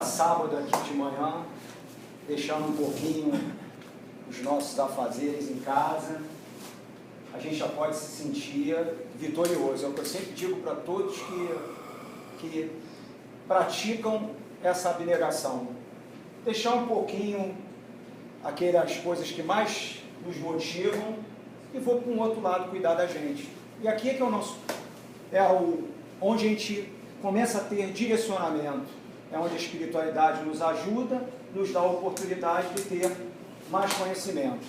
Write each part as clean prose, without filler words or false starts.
Sábado aqui de manhã, deixando um pouquinho os nossos afazeres em casa, a gente já pode se sentir vitorioso. É o que eu sempre digo para todos que praticam essa abnegação. Deixar um pouquinho aquelas coisas que mais nos motivam e vou para um outro lado cuidar da gente. E aqui é que é o nosso, onde a gente começa a ter direcionamento. É onde a espiritualidade nos ajuda, nos dá a oportunidade de ter mais conhecimento.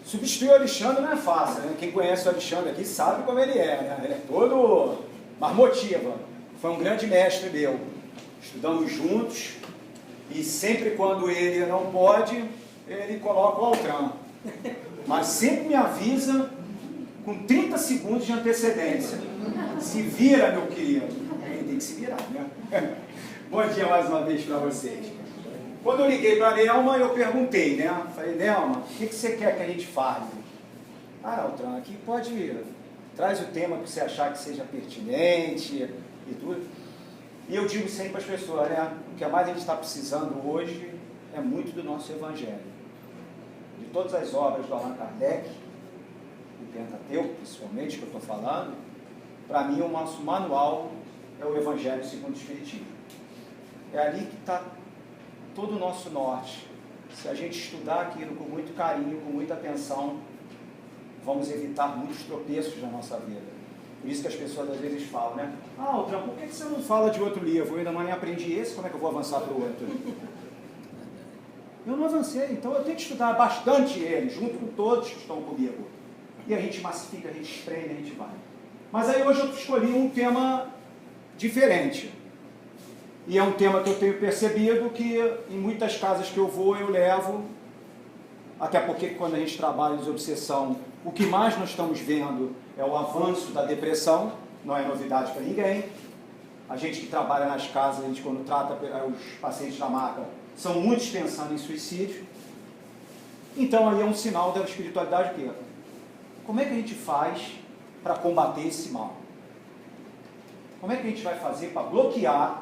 Substituir o Alexandre não é fácil, né? Quem conhece o Alexandre aqui sabe como ele é, né? Ele é todo marmotiva. Foi um grande mestre meu. Estudamos juntos e sempre quando ele não pode, ele coloca o Altran. Mas sempre me avisa com 30 segundos de antecedência. Se vira, meu querido. Ele tem que se virar, né? Bom dia mais uma vez para vocês. Quando eu liguei para a Nelma, eu perguntei, né? Falei, Nelma, o que você quer que a gente fale? Ah, Altran, aqui pode ir. Traz o tema que você achar que seja pertinente e tudo. E eu digo sempre para as pessoas, né? O que mais a gente está precisando hoje é muito do nosso Evangelho. De todas as obras do Allan Kardec, o Pentateuco, principalmente, que eu estou falando, para mim o nosso manual é o Evangelho segundo o Espiritismo. É ali que está todo o nosso norte. Se a gente estudar aquilo com muito carinho, com muita atenção, vamos evitar muitos tropeços na nossa vida. Por isso que as pessoas às vezes falam, né? Ah, Altran, por que você não fala de outro livro? Eu ainda nem aprendi esse, como é que eu vou avançar para o outro? Eu não avancei, então eu tenho que estudar bastante ele, junto com todos que estão comigo. E a gente massifica, a gente espreme, a gente vai. Mas aí hoje eu escolhi um tema diferente. E é um tema que eu tenho percebido que em muitas casas que eu vou, eu levo, até porque quando a gente trabalha em desobsessão, o que mais nós estamos vendo é o avanço da depressão, não é novidade para ninguém. A gente que trabalha nas casas, a gente quando trata os pacientes da maca, são muitos pensando em suicídio. Então aí é um sinal da espiritualidade que como é que a gente faz para combater esse mal? Como é que a gente vai fazer para bloquear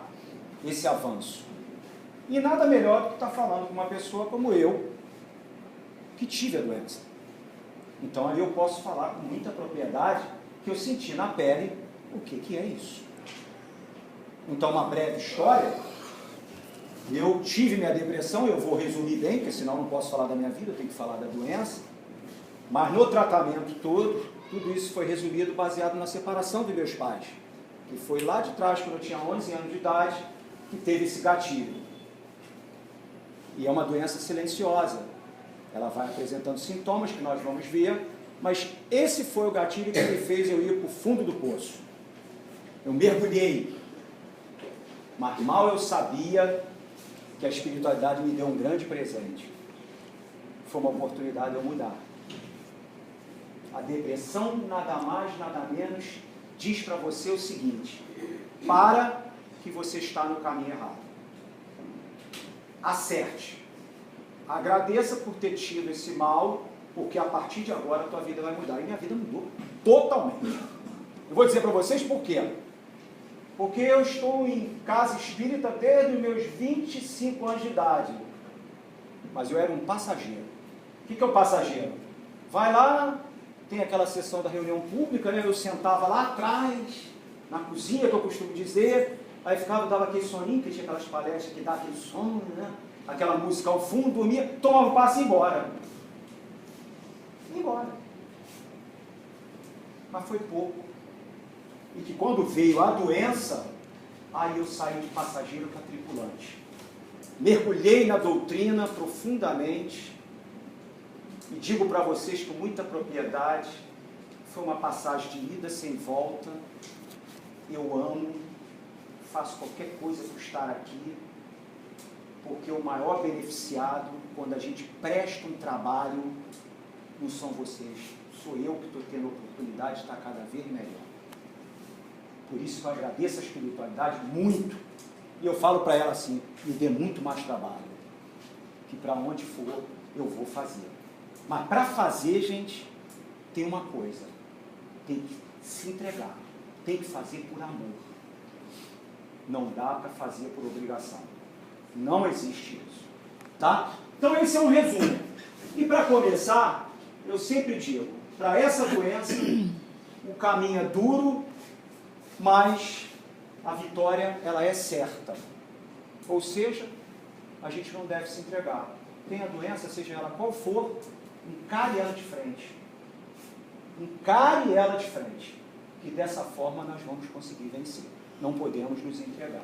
esse avanço? E nada melhor do que estar falando com uma pessoa como eu, que tive a doença. Então ali eu posso falar com muita propriedade que eu senti na pele o que é isso. Então uma breve história, eu tive minha depressão, eu vou resumir bem, porque senão eu não posso falar da minha vida, eu tenho que falar da doença, mas no tratamento todo, tudo isso foi resumido baseado na separação dos meus pais, que foi lá de trás, quando eu tinha 11 anos de idade, que teve esse gatilho. E é uma doença silenciosa. Ela vai apresentando sintomas que nós vamos ver, mas esse foi o gatilho que me fez eu ir para o fundo do poço. Eu mergulhei. Mas mal eu sabia que a espiritualidade me deu um grande presente. Foi uma oportunidade de eu mudar. A depressão, nada mais, nada menos, diz para você o seguinte: para que você está no caminho errado. Acerte. Agradeça por ter tido esse mal, porque a partir de agora a tua vida vai mudar. E minha vida mudou totalmente. Eu vou dizer para vocês por quê. Porque eu estou em casa espírita desde os meus 25 anos de idade. Mas eu era um passageiro. O que é o passageiro? Vai lá, tem aquela sessão da reunião pública, né? Eu sentava lá atrás, na cozinha, que eu costumo dizer, aí ficava, dava aquele soninho, que tinha aquelas palestras que dá aquele sono, né? Aquela música ao fundo, dormia, tomava um passo e ia embora. Ia embora. Mas foi pouco. E que quando veio a doença, aí eu saí de passageiro para tripulante. Mergulhei na doutrina profundamente e digo para vocês com muita propriedade, foi uma passagem de ida sem volta. Eu amo, faço qualquer coisa por estar aqui, porque o maior beneficiado, quando a gente presta um trabalho, não são vocês, sou eu que estou tendo a oportunidade de estar cada vez melhor. Por isso que eu agradeço a espiritualidade muito, e eu falo para ela assim, me dê muito mais trabalho, que para onde for, eu vou fazer. Mas para fazer, gente, tem uma coisa, tem que se entregar, tem que fazer por amor. Não dá para fazer por obrigação. Não existe isso. Tá? Então esse é um resumo. E para começar, eu sempre digo, para essa doença, o caminho é duro, mas a vitória ela é certa. Ou seja, a gente não deve se entregar. Tem a doença, seja ela qual for, encare ela de frente. Encare ela de frente. E dessa forma nós vamos conseguir vencer. Não podemos nos entregar.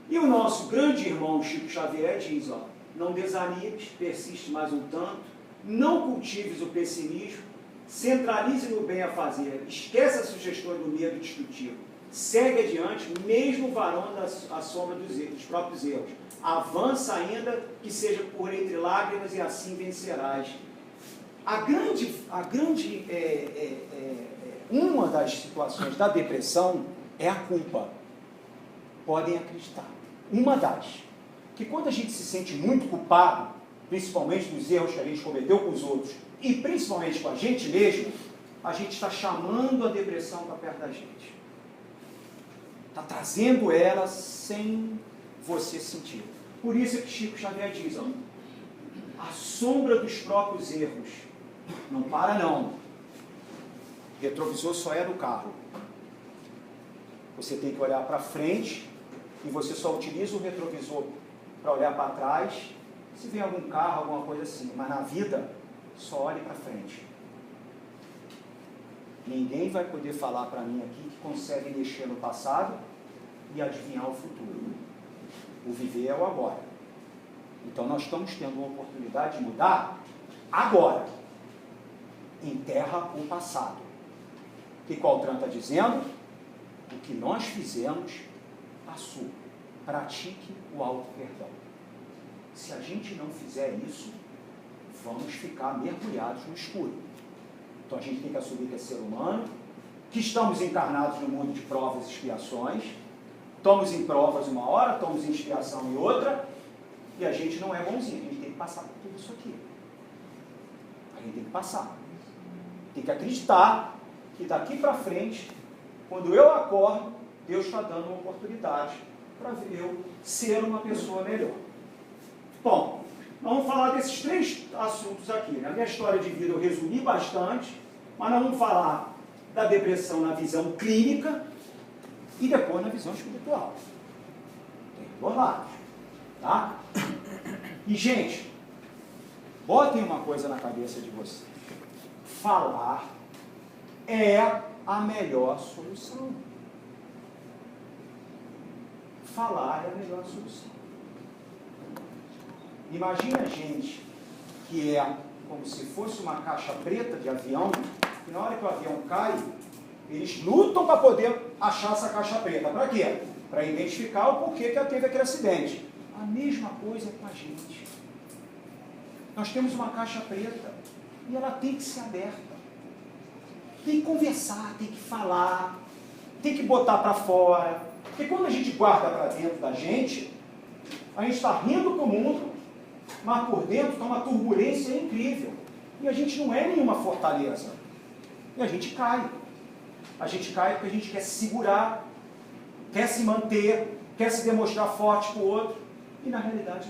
E o nosso grande irmão Chico Xavier diz, ó, não desanimes, persiste mais um tanto, não cultives o pessimismo, centralize no bem a fazer, esquece a sugestão do medo destrutivo, segue adiante, mesmo varando a soma dos próprios erros. Avança ainda, que seja por entre lágrimas, e assim vencerás. Uma das situações da depressão é a culpa. Podem acreditar. Uma das. Que quando a gente se sente muito culpado, principalmente dos erros que a gente cometeu com os outros, e principalmente com a gente mesmo, a gente está chamando a depressão para perto da gente. Está trazendo ela sem você sentir. Por isso é que Chico Xavier diz, ó, a sombra dos próprios erros. Não para não. Retrovisor só é do carro. Você tem que olhar para frente e você só utiliza o retrovisor para olhar para trás se vem algum carro, alguma coisa assim. Mas na vida, só olhe para frente. Ninguém vai poder falar para mim aqui que consegue mexer no passado e adivinhar o futuro. O viver é o agora. Então nós estamos tendo uma oportunidade de mudar agora. Enterra o passado. O que o Altran está dizendo? O que nós fizemos, passou. Pratique o auto-perdão. Se a gente não fizer isso, vamos ficar mergulhados no escuro. Então a gente tem que assumir que é ser humano, que estamos encarnados no mundo de provas e expiações, estamos em provas uma hora, estamos em expiação em outra, e a gente não é bonzinho, a gente tem que passar por tudo isso aqui. A gente tem que passar. Tem que acreditar que daqui para frente, quando eu acordo, Deus está dando uma oportunidade para eu ser uma pessoa melhor. Bom, vamos falar desses 3 assuntos aqui. Na minha história de vida eu resumi bastante, mas nós vamos falar da depressão na visão clínica e depois na visão espiritual. Tem 2 lados. Tá? E, gente, botem uma coisa na cabeça de vocês. Falar é a melhor solução. Falar é a melhor solução. Imagina a gente que é como se fosse uma caixa preta de avião, e na hora que o avião cai, eles lutam para poder achar essa caixa preta. Para quê? Para identificar o porquê que ela teve aquele acidente. A mesma coisa com a gente. Nós temos uma caixa preta e ela tem que ser aberta. Tem que conversar, tem que falar, tem que botar para fora. Porque quando a gente guarda para dentro da gente, a gente está rindo com o mundo, mas por dentro está uma turbulência incrível. E a gente não é nenhuma fortaleza. E a gente cai. A gente cai porque a gente quer se segurar, quer se manter, quer se demonstrar forte para o outro. E na realidade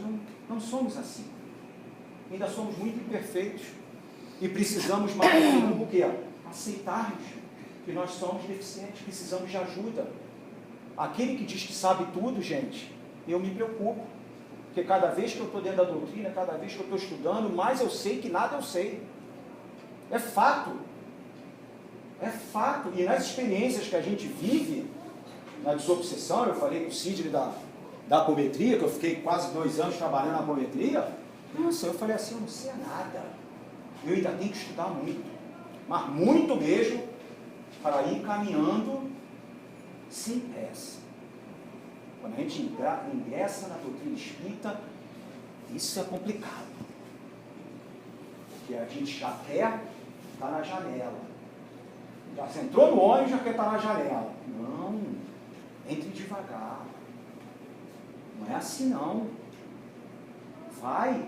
não somos assim. Ainda somos muito imperfeitos. E precisamos mais do que aceitarmos que nós somos deficientes, precisamos de ajuda. Aquele que diz que sabe tudo, gente, eu me preocupo. Porque cada vez que eu estou dentro da doutrina, cada vez que eu estou estudando, mais eu sei que nada eu sei. É fato. É fato. E nas experiências que a gente vive, na desobsessão, eu falei com o Sidney da apometria, que eu fiquei quase 2 anos trabalhando na apometria. Nossa, eu falei assim, eu não sei nada. Eu ainda tenho que estudar muito. Mas muito mesmo, para ir caminhando sem pressa. Quando a gente ingressa na doutrina espírita, isso é complicado. Porque a gente já quer estar na janela. Já se entrou no ônibus, já quer estar na janela. Não, entre devagar. Não é assim não. Vai.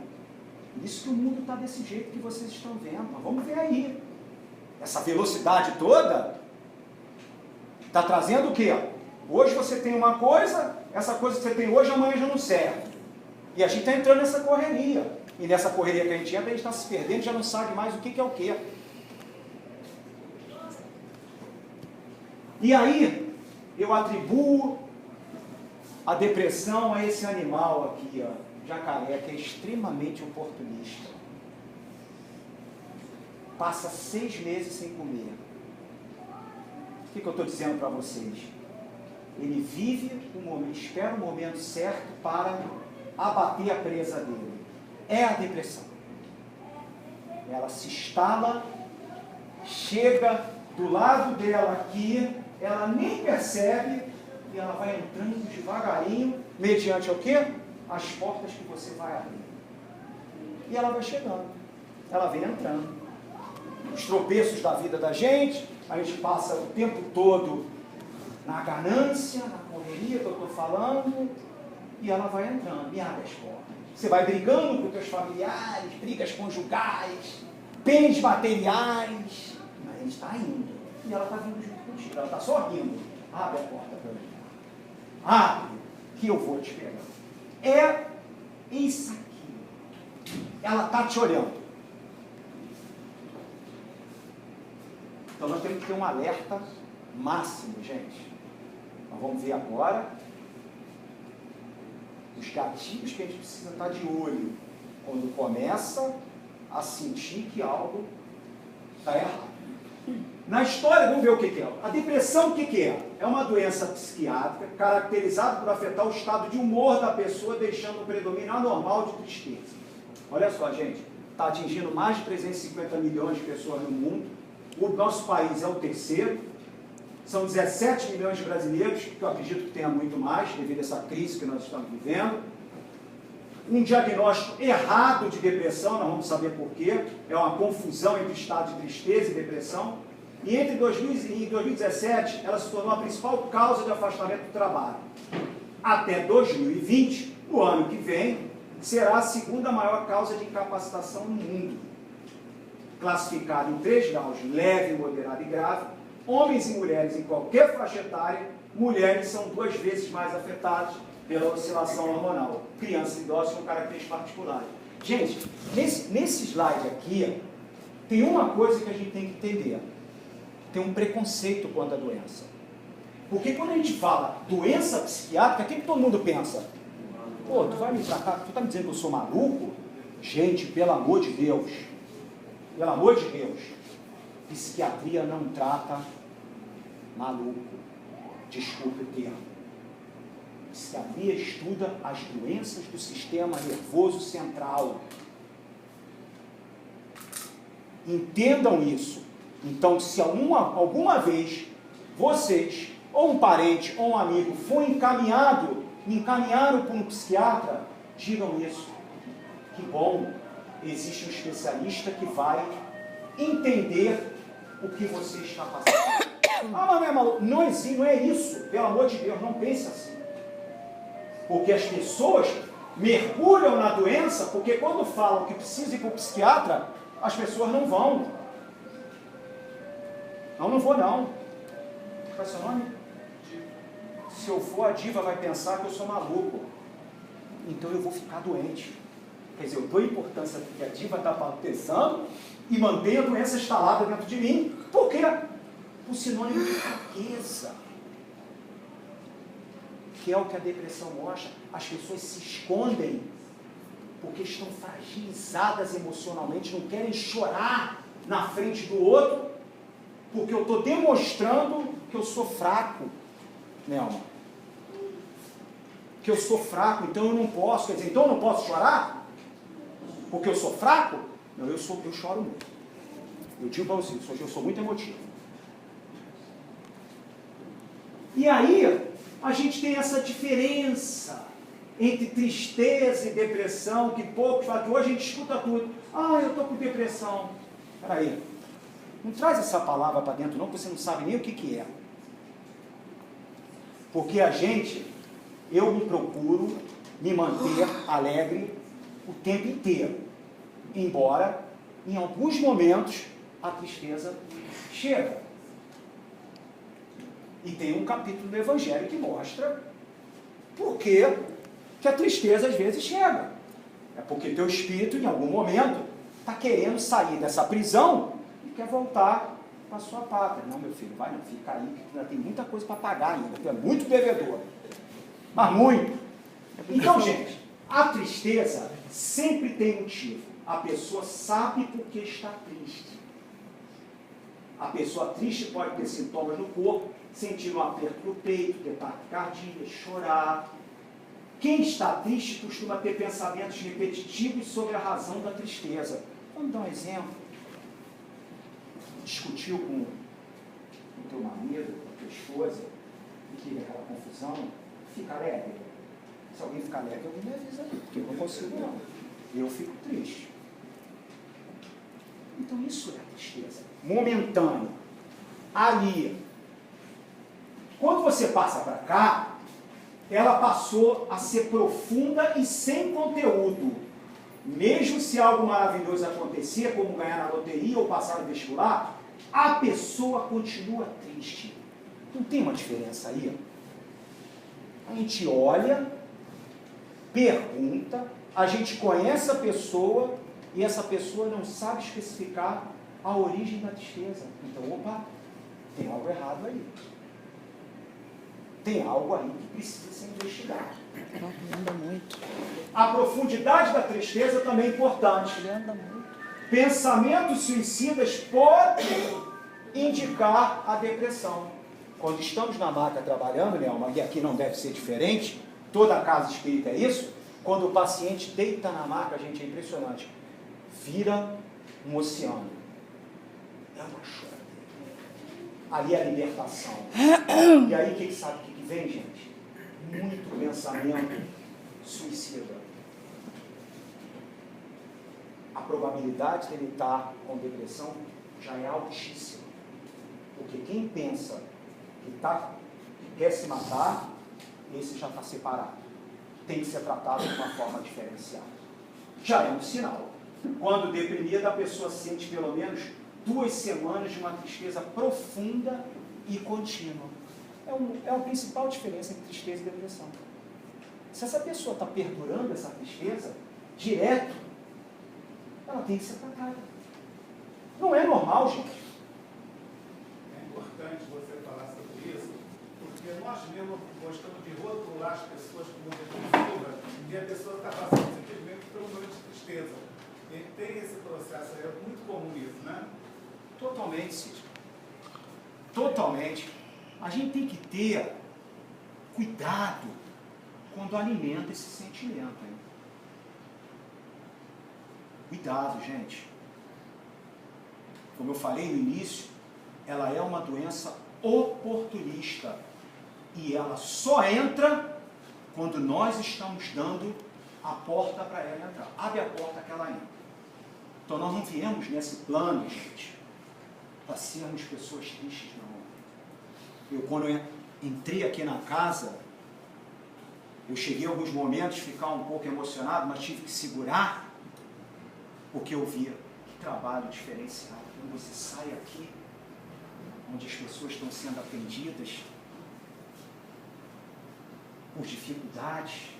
Por isso que o mundo está desse jeito que vocês estão vendo. Mas vamos ver aí. Essa velocidade toda está trazendo o quê? Hoje você tem uma coisa, essa coisa que você tem hoje, amanhã já não serve. E a gente está entrando nessa correria. E nessa correria que a gente entra, a gente está se perdendo, já não sabe mais o que é o quê. E aí, eu atribuo a depressão a esse animal aqui, ó, jacaré, que é extremamente oportunista. Passa 6 meses sem comer. O que eu estou dizendo para vocês? Ele vive um momento, espera o momento certo para abater a presa dele. É a depressão. Ela se instala, chega do lado dela aqui, ela nem percebe e ela vai entrando devagarinho, mediante o quê? As portas que você vai abrir. E ela vai chegando, ela vem entrando. Os tropeços da vida da gente, a gente passa o tempo todo na ganância, na correria que eu estou falando, e ela vai entrando e abre as portas. Você vai brigando com os teus familiares, brigas conjugais, bens materiais, mas a gente está indo. E ela está vindo junto contigo, ela está só rindo. Abre a porta para mim. Abre, que eu vou te pegar. É isso aqui. Ela está te olhando. Então nós temos que ter um alerta máximo, gente. Nós vamos ver agora os gatilhos que a gente precisa estar de olho quando começa a sentir que algo está errado. Na história, vamos ver o que é. A depressão, o que é? É uma doença psiquiátrica caracterizada por afetar o estado de humor da pessoa, deixando um predomínio anormal de tristeza. Olha só, gente, está atingindo mais de 350 milhões de pessoas no mundo. O nosso país é o terceiro. São 17 milhões de brasileiros, que eu acredito que tenha muito mais, devido a essa crise que nós estamos vivendo. Um diagnóstico errado de depressão, nós vamos saber por quê. É uma confusão entre estado de tristeza e depressão. E entre 2017, ela se tornou a principal causa de afastamento do trabalho. Até 2020, o ano que vem, será a segunda maior causa de incapacitação no mundo. Classificado em 3 graus, leve, moderado e grave, homens e mulheres em qualquer faixa etária, mulheres são 2 vezes mais afetadas pela oscilação hormonal. Crianças e idosos com características particulares. Gente, nesse slide aqui, tem uma coisa que a gente tem que entender. Tem um preconceito quanto à doença. Porque quando a gente fala doença psiquiátrica, o que todo mundo pensa? Pô, tu vai me tratar, tu está me dizendo que eu sou maluco? Gente, pelo amor de Deus. Pelo amor de Deus. Psiquiatria não trata maluco. Desculpe o termo. Psiquiatria estuda as doenças do sistema nervoso central. Entendam isso. Então, se alguma vez vocês, ou um parente, ou um amigo, for encaminhado por um psiquiatra, digam isso. Que bom, existe um especialista que vai entender o que você está passando. Ah, mas não é maluco. Não é isso. Pelo amor de Deus, não pense assim. Porque as pessoas mergulham na doença, porque quando falam que precisa ir para o psiquiatra, as pessoas não vão. Não vou não. Qual é o seu nome? Se eu for, a diva vai pensar que eu sou maluco. Então eu vou ficar doente. Quer dizer, eu dou importância do que a diva está pensando e mantenho a doença instalada dentro de mim. Por quê? Por sinônimo de fraqueza. Que é o que a depressão mostra. As pessoas se escondem porque estão fragilizadas emocionalmente, não querem chorar na frente do outro, porque eu estou demonstrando que eu sou fraco, Nelma. Que eu sou fraco, então eu não posso. Quer dizer, então eu não posso chorar? Porque eu sou fraco? Não, eu choro muito. Eu digo para vocês, eu sou muito emotivo. E aí, a gente tem essa diferença entre tristeza e depressão, que poucos falam, que hoje a gente escuta tudo. Ah, eu estou com depressão. Espera aí. Não traz essa palavra para dentro não, porque você não sabe nem o que é. Porque eu me procuro me manter alegre o tempo inteiro. Embora, em alguns momentos, a tristeza chega. E tem um capítulo do Evangelho que mostra por que a tristeza às vezes chega. É porque teu espírito, em algum momento, está querendo sair dessa prisão e quer voltar para a sua pátria. Não, meu filho, vai não, fica aí, que ainda tem muita coisa para pagar ainda, tu é muito devedor. Mas muito. Então, gente, a tristeza sempre tem motivo. A pessoa sabe por que está triste. A pessoa triste pode ter sintomas no corpo, sentir um aperto no peito, ter taquicardia, chorar. Quem está triste costuma ter pensamentos repetitivos sobre a razão da tristeza. Vamos dar um exemplo. Discutiu com o teu marido, com a tua esposa, e teve aquela confusão, fica alegre. Se alguém ficar alegre, alguém me avisa, porque eu não consigo não. Eu fico triste. Então isso é a tristeza. Momentâneo. Ali. Quando você passa para cá, ela passou a ser profunda e sem conteúdo. Mesmo se algo maravilhoso acontecer, como ganhar na loteria ou passar no vestibular, a pessoa continua triste. Não tem uma diferença aí? A gente olha, pergunta, a gente conhece a pessoa e essa pessoa não sabe especificar a origem da tristeza. Então, opa, tem algo errado aí. Tem algo aí que precisa ser investigado. Anda muito. A profundidade da tristeza também é importante. Ele anda muito. Pensamentos suicidas podem indicar a depressão. Quando estamos na maca trabalhando, Nelma, e aqui não deve ser diferente, toda a casa espírita é isso, quando o paciente deita na maca, gente, é impressionante, vira um oceano. É uma chora. Ali é a libertação. E aí, quem sabe o que vem, gente? Muito pensamento suicida. A probabilidade dele estar com depressão já é altíssima. Porque quem pensa que quer se matar, esse já está separado. Tem que ser tratado de uma forma diferenciada. Já é um sinal. Quando deprimida, a pessoa sente pelo menos 2 semanas de uma tristeza profunda e contínua. É a principal diferença entre tristeza e depressão. Se essa pessoa está perdurando essa tristeza direto, ela tem que ser tratada. Não é normal, gente. É importante você falar sobre isso, porque nós mesmos gostamos de rotular as pessoas como depressiva e a pessoa está passando simplesmente por um momento de tristeza. E tem esse processo aí, é muito comum isso, né? Totalmente, Cid. Totalmente. A gente tem que ter cuidado quando alimenta esse sentimento. Hein? Cuidado, gente. Como eu falei no início, ela é uma doença oportunista. E ela só entra quando nós estamos dando a porta para ela entrar. Abre a porta que ela entra. Então nós não viemos nesse plano, gente, para sermos pessoas tristes, não. Quando eu entrei aqui na casa, eu cheguei em alguns momentos a ficar um pouco emocionado, mas tive que segurar, porque eu via que trabalho diferenciado. Quando você sai aqui, onde as pessoas estão sendo atendidas por dificuldades,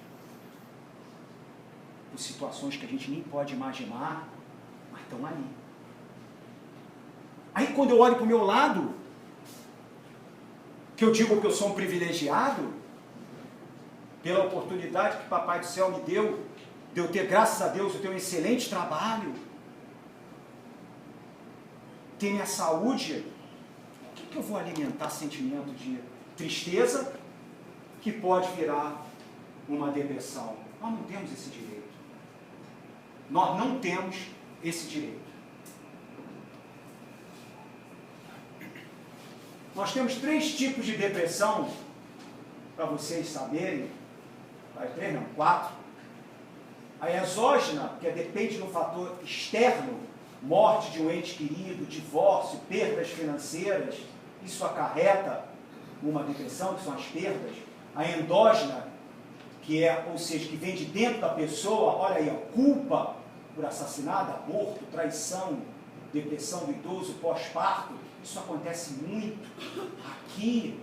por situações que a gente nem pode imaginar, mas estão ali. Aí quando eu olho para o meu lado, que eu digo que eu sou um privilegiado, pela oportunidade que Papai do Céu me deu, de eu ter, graças a Deus, eu tenho um excelente trabalho, ter minha saúde, por que eu vou alimentar sentimento de tristeza que pode virar uma depressão? Nós não temos esse direito. Nós não temos esse direito. Nós temos 3 tipos de depressão, para vocês saberem. 3 não, 4. A exógena, que depende do fator externo, morte de um ente querido, divórcio, perdas financeiras, isso acarreta uma depressão, que são as perdas. A endógena, que é, ou seja, que vem de dentro da pessoa, olha aí, a culpa por assassinato, aborto, traição, depressão do idoso, pós-parto, isso acontece muito aqui,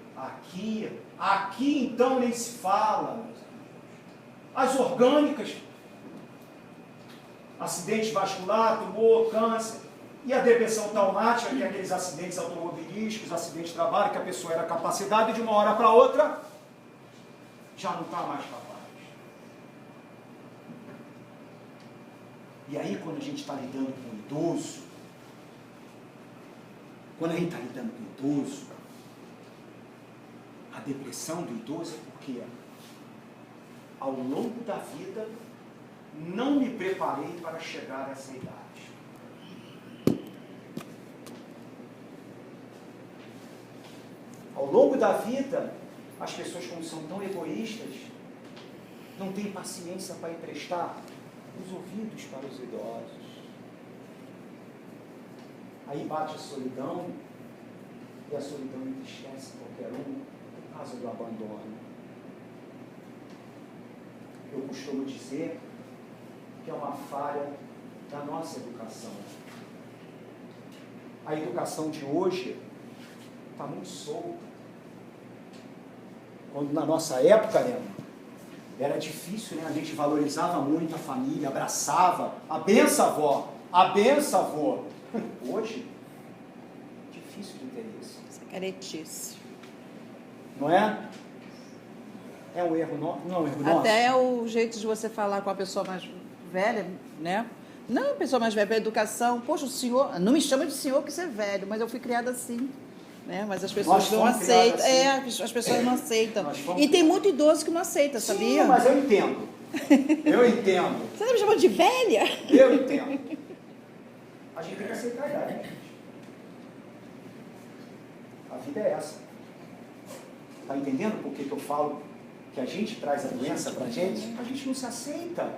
Aqui então nem se fala, meus amigos. As orgânicas, acidente vascular, tumor, câncer, e a depressão traumática, que é aqueles acidentes automobilísticos, acidentes de trabalho, que a pessoa era capacitada e de uma hora para outra já não está mais capaz. E aí, quando a gente está lidando com o idoso, a depressão do idoso é porque, ao longo da vida, não me preparei para chegar a essa idade. Ao longo da vida, as pessoas, como são tão egoístas, não têm paciência para emprestar os ouvidos para os idosos. Aí bate a solidão, e a solidão entristece qualquer um por causa do abandono. Eu costumo dizer que é uma falha da nossa educação. A educação de hoje está muito solta. Quando na nossa época, né, era difícil, né? A gente valorizava muito a família, abraçava, a benção avó, a benção avô. Hoje, difícil de ter isso. Isso é caretice. Não é? É um erro nosso? Não é um erro nosso? Até o jeito de você falar com a pessoa mais velha, né? Não, a pessoa mais velha, para educação. Poxa, o senhor, não me chama de senhor porque você é velho, mas eu fui criada assim. Né? Mas as pessoas não aceitam. Assim. As pessoas não aceitam. E tem muito idoso que não aceita, sabia? Sim, mas eu entendo. Eu entendo. Você está me chamando de velha? Eu entendo. A gente tem que aceitar a idade, gente. A vida é essa. Está entendendo por que eu falo que a gente traz a doença para a gente? A gente não se aceita.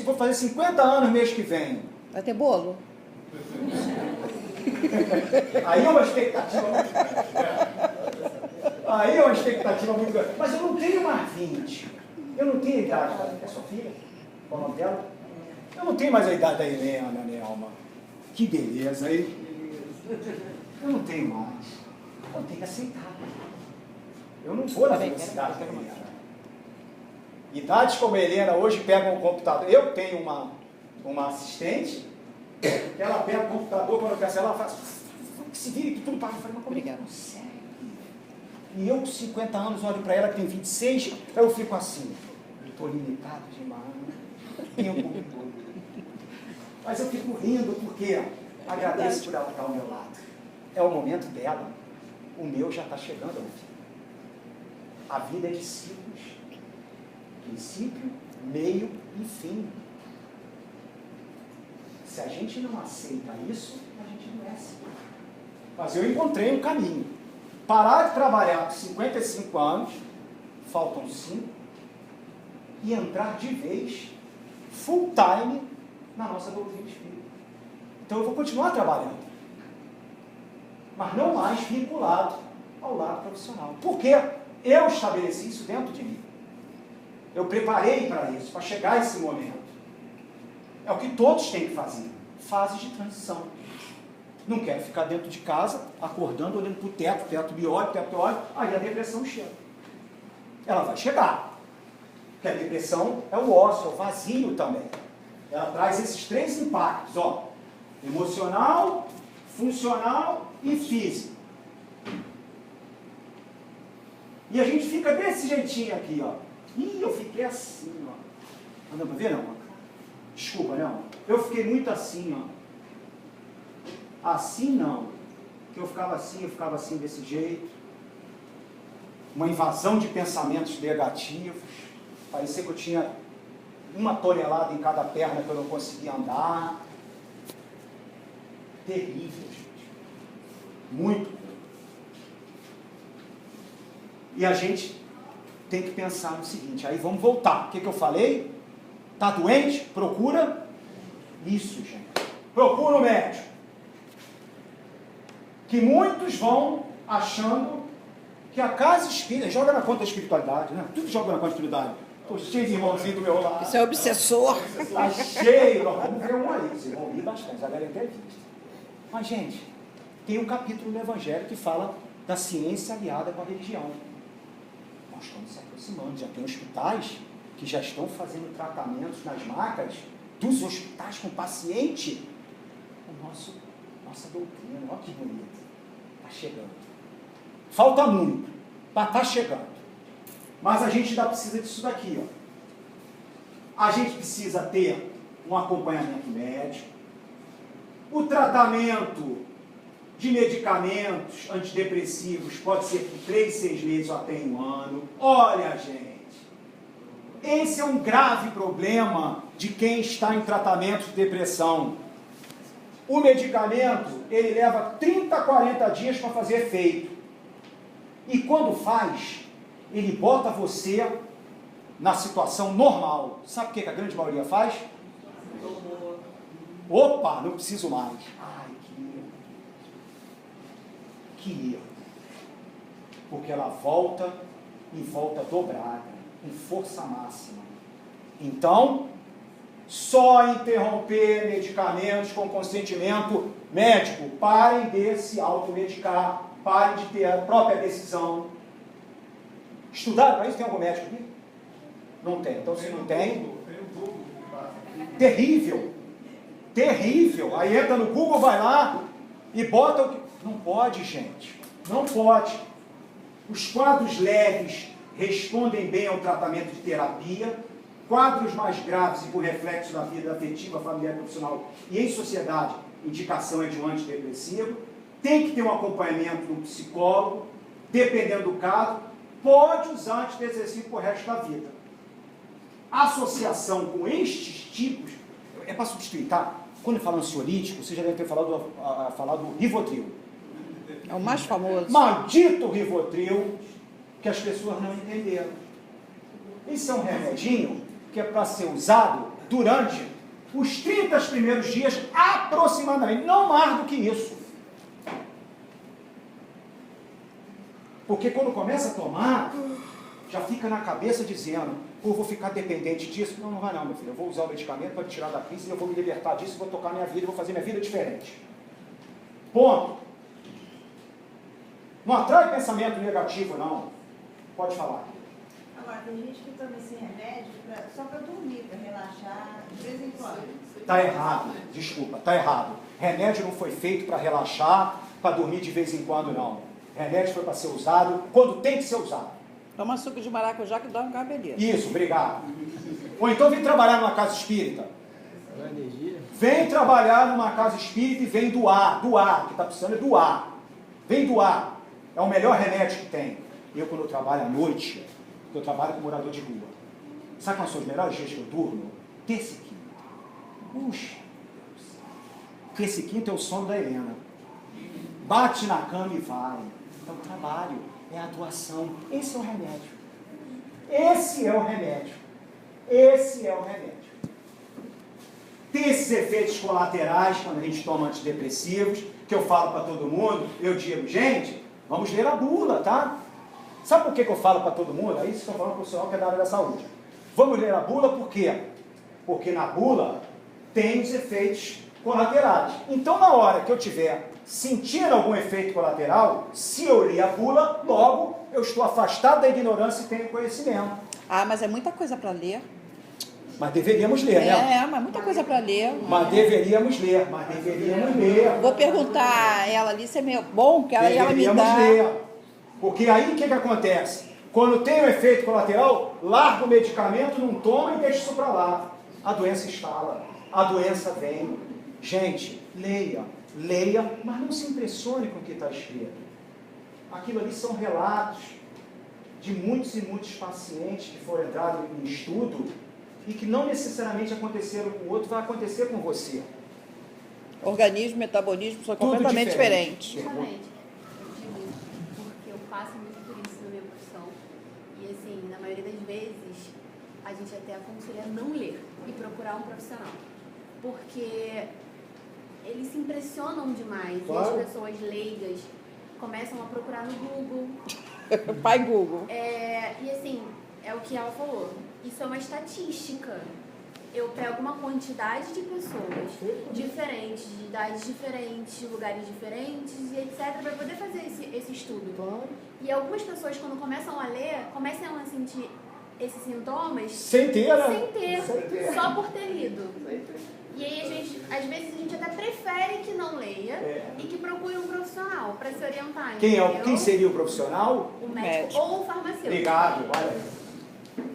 Vou fazer 50 anos mês que vem. Vai ter bolo? Aí é uma expectativa muito grande. Mas eu não tenho mais 20. Eu não tenho a idade. É sua filha? Qual o nome dela? Eu não tenho mais a idade da Helena, Nelma. Que beleza, hein? Eu não tenho mais. Eu tenho que aceitar. Eu não vou na velocidade da Helena. Idades como a Helena hoje pegam o computador. Eu tenho uma assistente que ela pega o computador, quando eu quero, ela faz que se vire, que tudo para. Eu falei, mas como é que consegue? E eu com 50 anos olho para ela que tem 26, eu fico assim, eu estou limitado demais, tempo todo. Mas eu fico rindo porque agradeço por ela estar ao meu lado. É o momento dela, o meu já está chegando ao fim. A vida é de ciclos, princípio, meio e fim. Se a gente não aceita isso, a gente não é assim. Mas eu encontrei um caminho. Parar de trabalhar com 55 anos, faltam 5, e entrar de vez, full time, na nossa doutrina espírita. Então eu vou continuar trabalhando, mas não mais vinculado ao lado profissional. Porque eu estabeleci isso dentro de mim. Eu preparei para isso, para chegar a esse momento. É o que todos têm que fazer. Fases de transição. Não quero ficar dentro de casa, acordando, olhando para o teto me olha, aí a depressão chega. Ela vai chegar. Porque a depressão é o ócio, é o vazio também. Ela traz esses 3 impactos, ó. Emocional, funcional e físico. E a gente fica desse jeitinho aqui, ó. Ih, eu fiquei assim, ó. Não dá para ver, não? Desculpa, não. Eu fiquei muito assim, ó. Assim não. Que eu ficava assim desse jeito. Uma invasão de pensamentos negativos. Parecia que eu tinha 1 tonelada em cada perna que eu não conseguia andar. Terrível, gente. Muito. E a gente tem que pensar no seguinte, aí vamos voltar. O que eu falei? Está doente? Procura isso, gente. Procura o médico. Que muitos vão achando que a casa espírita, joga na conta da espiritualidade, né? Tudo joga na conta da espiritualidade. Estou cheio de irmãozinho do meu lado. Isso é obsessor. Está cheio. Vamos ver um aí. Vocês vão rir bastante, já devem ter visto. Mas, gente, tem um capítulo no Evangelho que fala da ciência aliada com a religião. Nós estamos se aproximando, já tem hospitais que já estão fazendo tratamentos nas macas dos hospitais com paciente. Nossa doutrina, olha que bonito. Está chegando. Falta muito, mas está chegando. Mas a gente ainda precisa disso daqui, ó. A gente precisa ter um acompanhamento médico, o tratamento de medicamentos antidepressivos pode ser por 3, 6 meses ou até 1 ano. Olha, gente, esse é um grave problema de quem está em tratamento de depressão. O medicamento, ele leva 30, 40 dias para fazer efeito. E quando faz, ele bota você na situação normal. Sabe o que a grande maioria faz? Opa, não preciso mais. Ai, que erro. Porque ela volta e volta dobrada, com força máxima. Então, só interromper medicamentos com consentimento médico. Parem de se automedicar, parem de ter a própria decisão. Estudaram para isso? Tem algum médico aqui? Não tem. Então, se não tem... Terrível. Terrível. Aí entra no Google, vai lá e bota o que... Não pode, gente. Não pode. Os quadros leves respondem bem ao tratamento de terapia. Quadros mais graves e por reflexo da vida afetiva, familiar, profissional e em sociedade, indicação é de um antidepressivo. Tem que ter um acompanhamento de um psicólogo, dependendo do caso. Pode usar antidepressivo por resto da vida. Associação com estes tipos, é para substituir, tá? Quando eu falo ansiolítico, você já deve ter falado do Rivotril. É o mais famoso. Maldito Rivotril, que as pessoas não entenderam. Isso é um remedinho que é para ser usado durante os 30 primeiros dias, aproximadamente, não mais do que isso. Porque quando começa a tomar, já fica na cabeça dizendo, pô, vou ficar dependente disso. Não, não vai não, meu filho. Eu vou usar o medicamento para me tirar da crise, eu vou me libertar disso, vou tocar minha vida, vou fazer minha vida diferente. Ponto. Não atrai pensamento negativo, não. Pode falar. Agora, tem gente que toma esse remédio só para dormir, para relaxar, de vez em quando. Está errado. Desculpa, está errado. Remédio não foi feito para relaxar, para dormir de vez em quando, não. Remédio foi para ser usado quando tem que ser usado. Toma suco de maracujá que dá um cabeleiro. Isso, obrigado. Ou então vem trabalhar numa casa espírita. Vem trabalhar numa casa espírita e vem doar. Doar, o que está precisando é doar. Vem doar. É o melhor remédio que tem. Eu, quando eu trabalho à noite, eu trabalho com morador de rua. Sabe quais são os melhores dias que eu durmo? Terça e quinta. Puxa, terça e quinta é o sono da Helena. Bate na cama e vai. É o trabalho, é a atuação. Esse é o remédio. Esse é o remédio. Esse é o remédio. Tem esses efeitos colaterais quando a gente toma antidepressivos, que eu falo para todo mundo, eu digo, gente, vamos ler a bula, tá? Sabe por que eu falo para todo mundo? É isso que eu falo para o pessoal que é da área da saúde. Vamos ler a bula por quê? Porque na bula tem os efeitos colaterais. Então, na hora que eu tiver sentindo algum efeito colateral, se eu ler a bula, logo eu estou afastado da ignorância e tenho conhecimento. Ah, mas é muita coisa para ler. Mas deveríamos ler, né? É, mas muita coisa para ler. Mas deveríamos ler, mas deveríamos ler. Vou perguntar a ela ali se é meio bom, que ela me Deveríamos dá. ler. Porque aí o que acontece? Quando tem um efeito colateral, larga o medicamento, não toma e deixa isso para lá. A doença instala, a doença vem. Gente, leia, mas não se impressione com o que está escrito. Aquilo ali são relatos de muitos e muitos pacientes que foram entrados em estudo e que não necessariamente aconteceram com o outro, vai acontecer com você. Organismo, metabolismo são Tudo completamente diferentes. Exatamente. Eu digo isso porque eu passo muito por isso na minha profissão. E assim, na maioria das vezes, a gente até aconselha não ler e procurar um profissional. Porque eles se impressionam demais. Claro. E as pessoas leigas começam a procurar no Google. Pai Google. E assim, é o que ela falou. Isso é uma estatística. eu pego uma quantidade de pessoas diferentes, de idades diferentes, de lugares diferentes e etc, para poder fazer esse estudo. Claro. E algumas pessoas, quando começam a ler, começam a sentir esses sintomas Sem ter, né? sem ter, só por ter lido. E aí, às vezes, a gente até prefere que não leia e que procure um profissional para se orientar. Quem seria o profissional? O médico ou o farmacêutico. Obrigado, olha.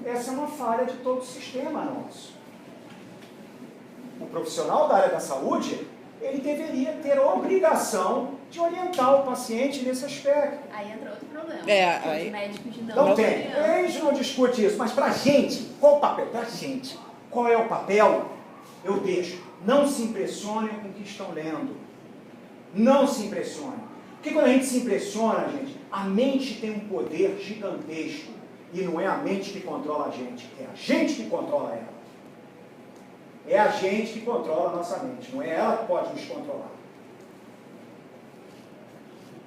Essa é uma falha de todo o sistema nosso. O profissional da área da saúde, ele deveria ter a obrigação de orientar o paciente nesse aspecto. Aí entra outro problema. Aí... Os médicos Não tem. A gente não discute isso, mas pra gente, qual o papel? Pra gente, qual é o papel? Eu deixo. Não se impressionem com o que estão lendo. Não se impressionem. Porque quando a gente se impressiona, gente, a mente tem um poder gigantesco. E não é a mente que controla a gente, é a gente que controla ela. É a gente que controla a nossa mente, não é ela que pode nos controlar.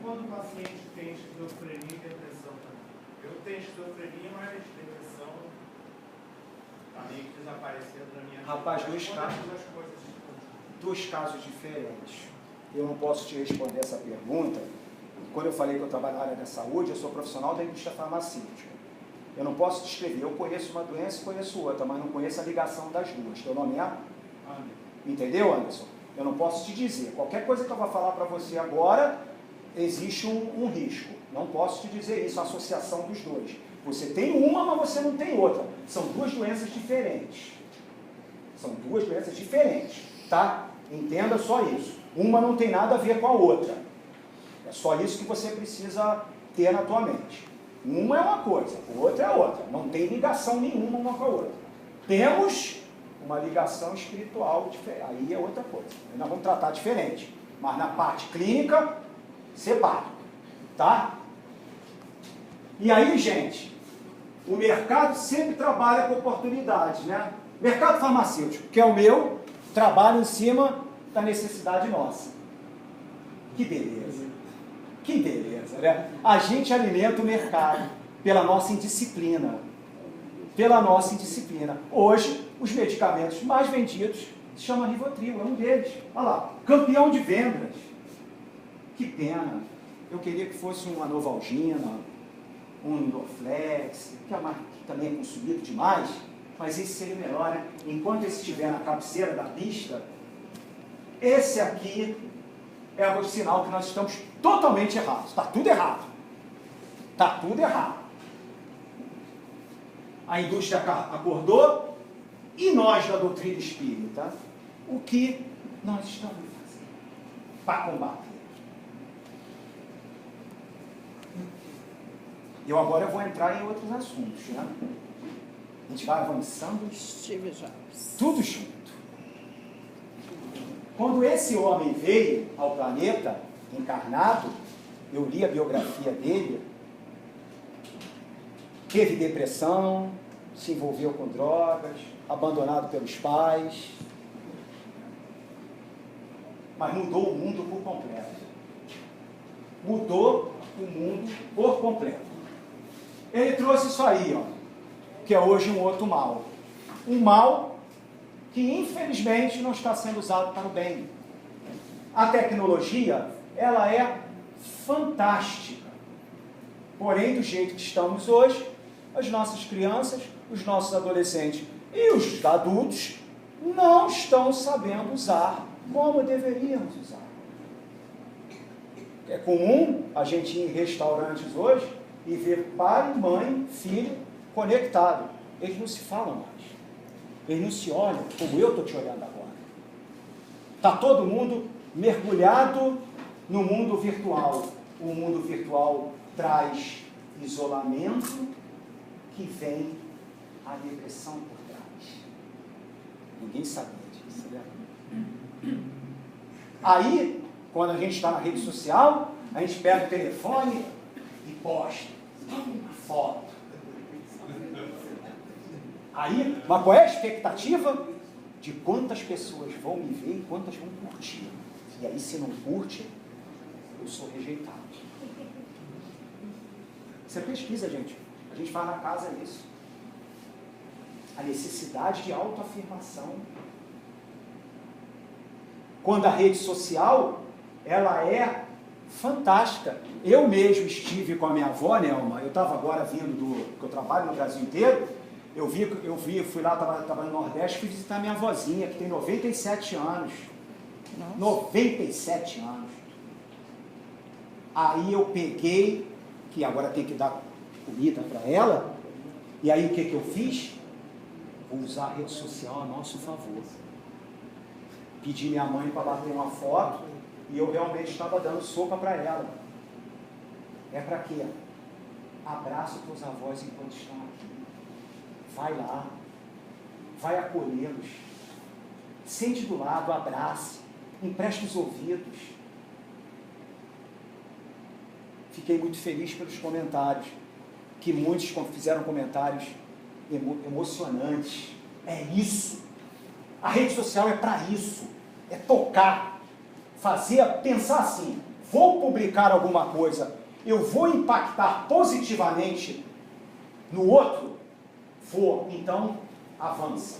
Quando o paciente tem esquizofrenia e depressão, eu tenho esquizofrenia, mas depressão está meio que desaparecendo na minha vida. Rapaz, dois casos diferentes. Eu não posso te responder essa pergunta. Quando eu falei que eu trabalho na área da saúde, eu sou profissional da indústria farmacêutica. Eu não posso descrever, eu conheço uma doença e conheço outra, mas não conheço a ligação das duas. Teu nome é? Anderson. Entendeu, Anderson? Eu não posso te dizer. Qualquer coisa que eu vou falar para você agora, existe um risco. Não posso te dizer isso, a associação dos dois. Você tem uma, mas você não tem outra. São duas doenças diferentes. São duas doenças diferentes, tá? Entenda só isso. Uma não tem nada a ver com a outra. É só isso que você precisa ter na tua mente. Uma é uma coisa, a outra é outra. Não tem ligação nenhuma uma com a outra. Temos uma ligação espiritual diferente. Aí é outra coisa. Aí nós vamos tratar diferente. Mas na parte clínica, separa. Tá? E aí, gente, o mercado sempre trabalha com oportunidades, né? Mercado farmacêutico, que é o meu, trabalha em cima da necessidade nossa. Que beleza. Que beleza, né? A gente alimenta o mercado pela nossa indisciplina. Pela nossa indisciplina. Hoje, os medicamentos mais vendidos se chama Rivotril, é um deles. Olha lá, campeão de vendas. Que pena. Eu queria que fosse uma Novalgina, um Dorflex, que também é consumido demais, mas esse seria melhor, né? Enquanto esse estiver na cabeceira da pista, esse aqui é o sinal que nós estamos totalmente errados. Está tudo errado. Está tudo errado. A indústria acordou e nós da doutrina espírita, o que nós estamos fazendo para combater? Eu agora vou entrar em outros assuntos, né? A gente vai avançando. Steve Jobs. Tudo junto. Quando esse homem veio ao planeta, encarnado, eu li a biografia dele, teve depressão, se envolveu com drogas, abandonado pelos pais, mas mudou o mundo por completo. Mudou o mundo por completo. Ele trouxe isso aí, ó, que é hoje um outro mal. Um mal que infelizmente não está sendo usado para o bem. A tecnologia, ela é fantástica. Porém, do jeito que estamos hoje, as nossas crianças, os nossos adolescentes e os adultos não estão sabendo usar como deveríamos usar. É comum a gente ir em restaurantes hoje e ver pai, mãe, filho conectado. Eles não se falam mais. Eles não se olham como eu estou te olhando agora. Está todo mundo mergulhado no mundo virtual. O mundo virtual traz isolamento, que vem a depressão por trás. Ninguém sabia disso, né? Aí, quando a gente está na rede social, a gente pega o telefone e posta uma foto. Aí, mas qual é a expectativa? De quantas pessoas vão me ver e quantas vão curtir. E aí, se não curte, eu sou rejeitado. Você pesquisa, gente. A gente faz na casa isso. a necessidade de autoafirmação. Quando a rede social, ela é fantástica. Eu mesmo estive com a minha avó, Nelma, eu estava agora vindo porque eu trabalho no Brasil inteiro, fui lá, estava no Nordeste, fui visitar minha avózinha, que tem 97 anos. Nossa. 97 anos. Aí eu peguei, que agora tem que dar comida para ela, e aí o que eu fiz? Vou usar a rede social a nosso favor. Pedi minha mãe para bater uma foto, e eu realmente estava dando sopa para ela. É para quê? Abraça os teus avós enquanto estão aqui. Vai lá. Vai acolhê-los. Sente do lado, abrace. Empresta os ouvidos. Fiquei muito feliz pelos comentários, que muitos fizeram comentários emocionantes. É isso. A rede social é para isso. É tocar. Pensar assim, vou publicar alguma coisa, eu vou impactar positivamente no outro? Vou, então avança.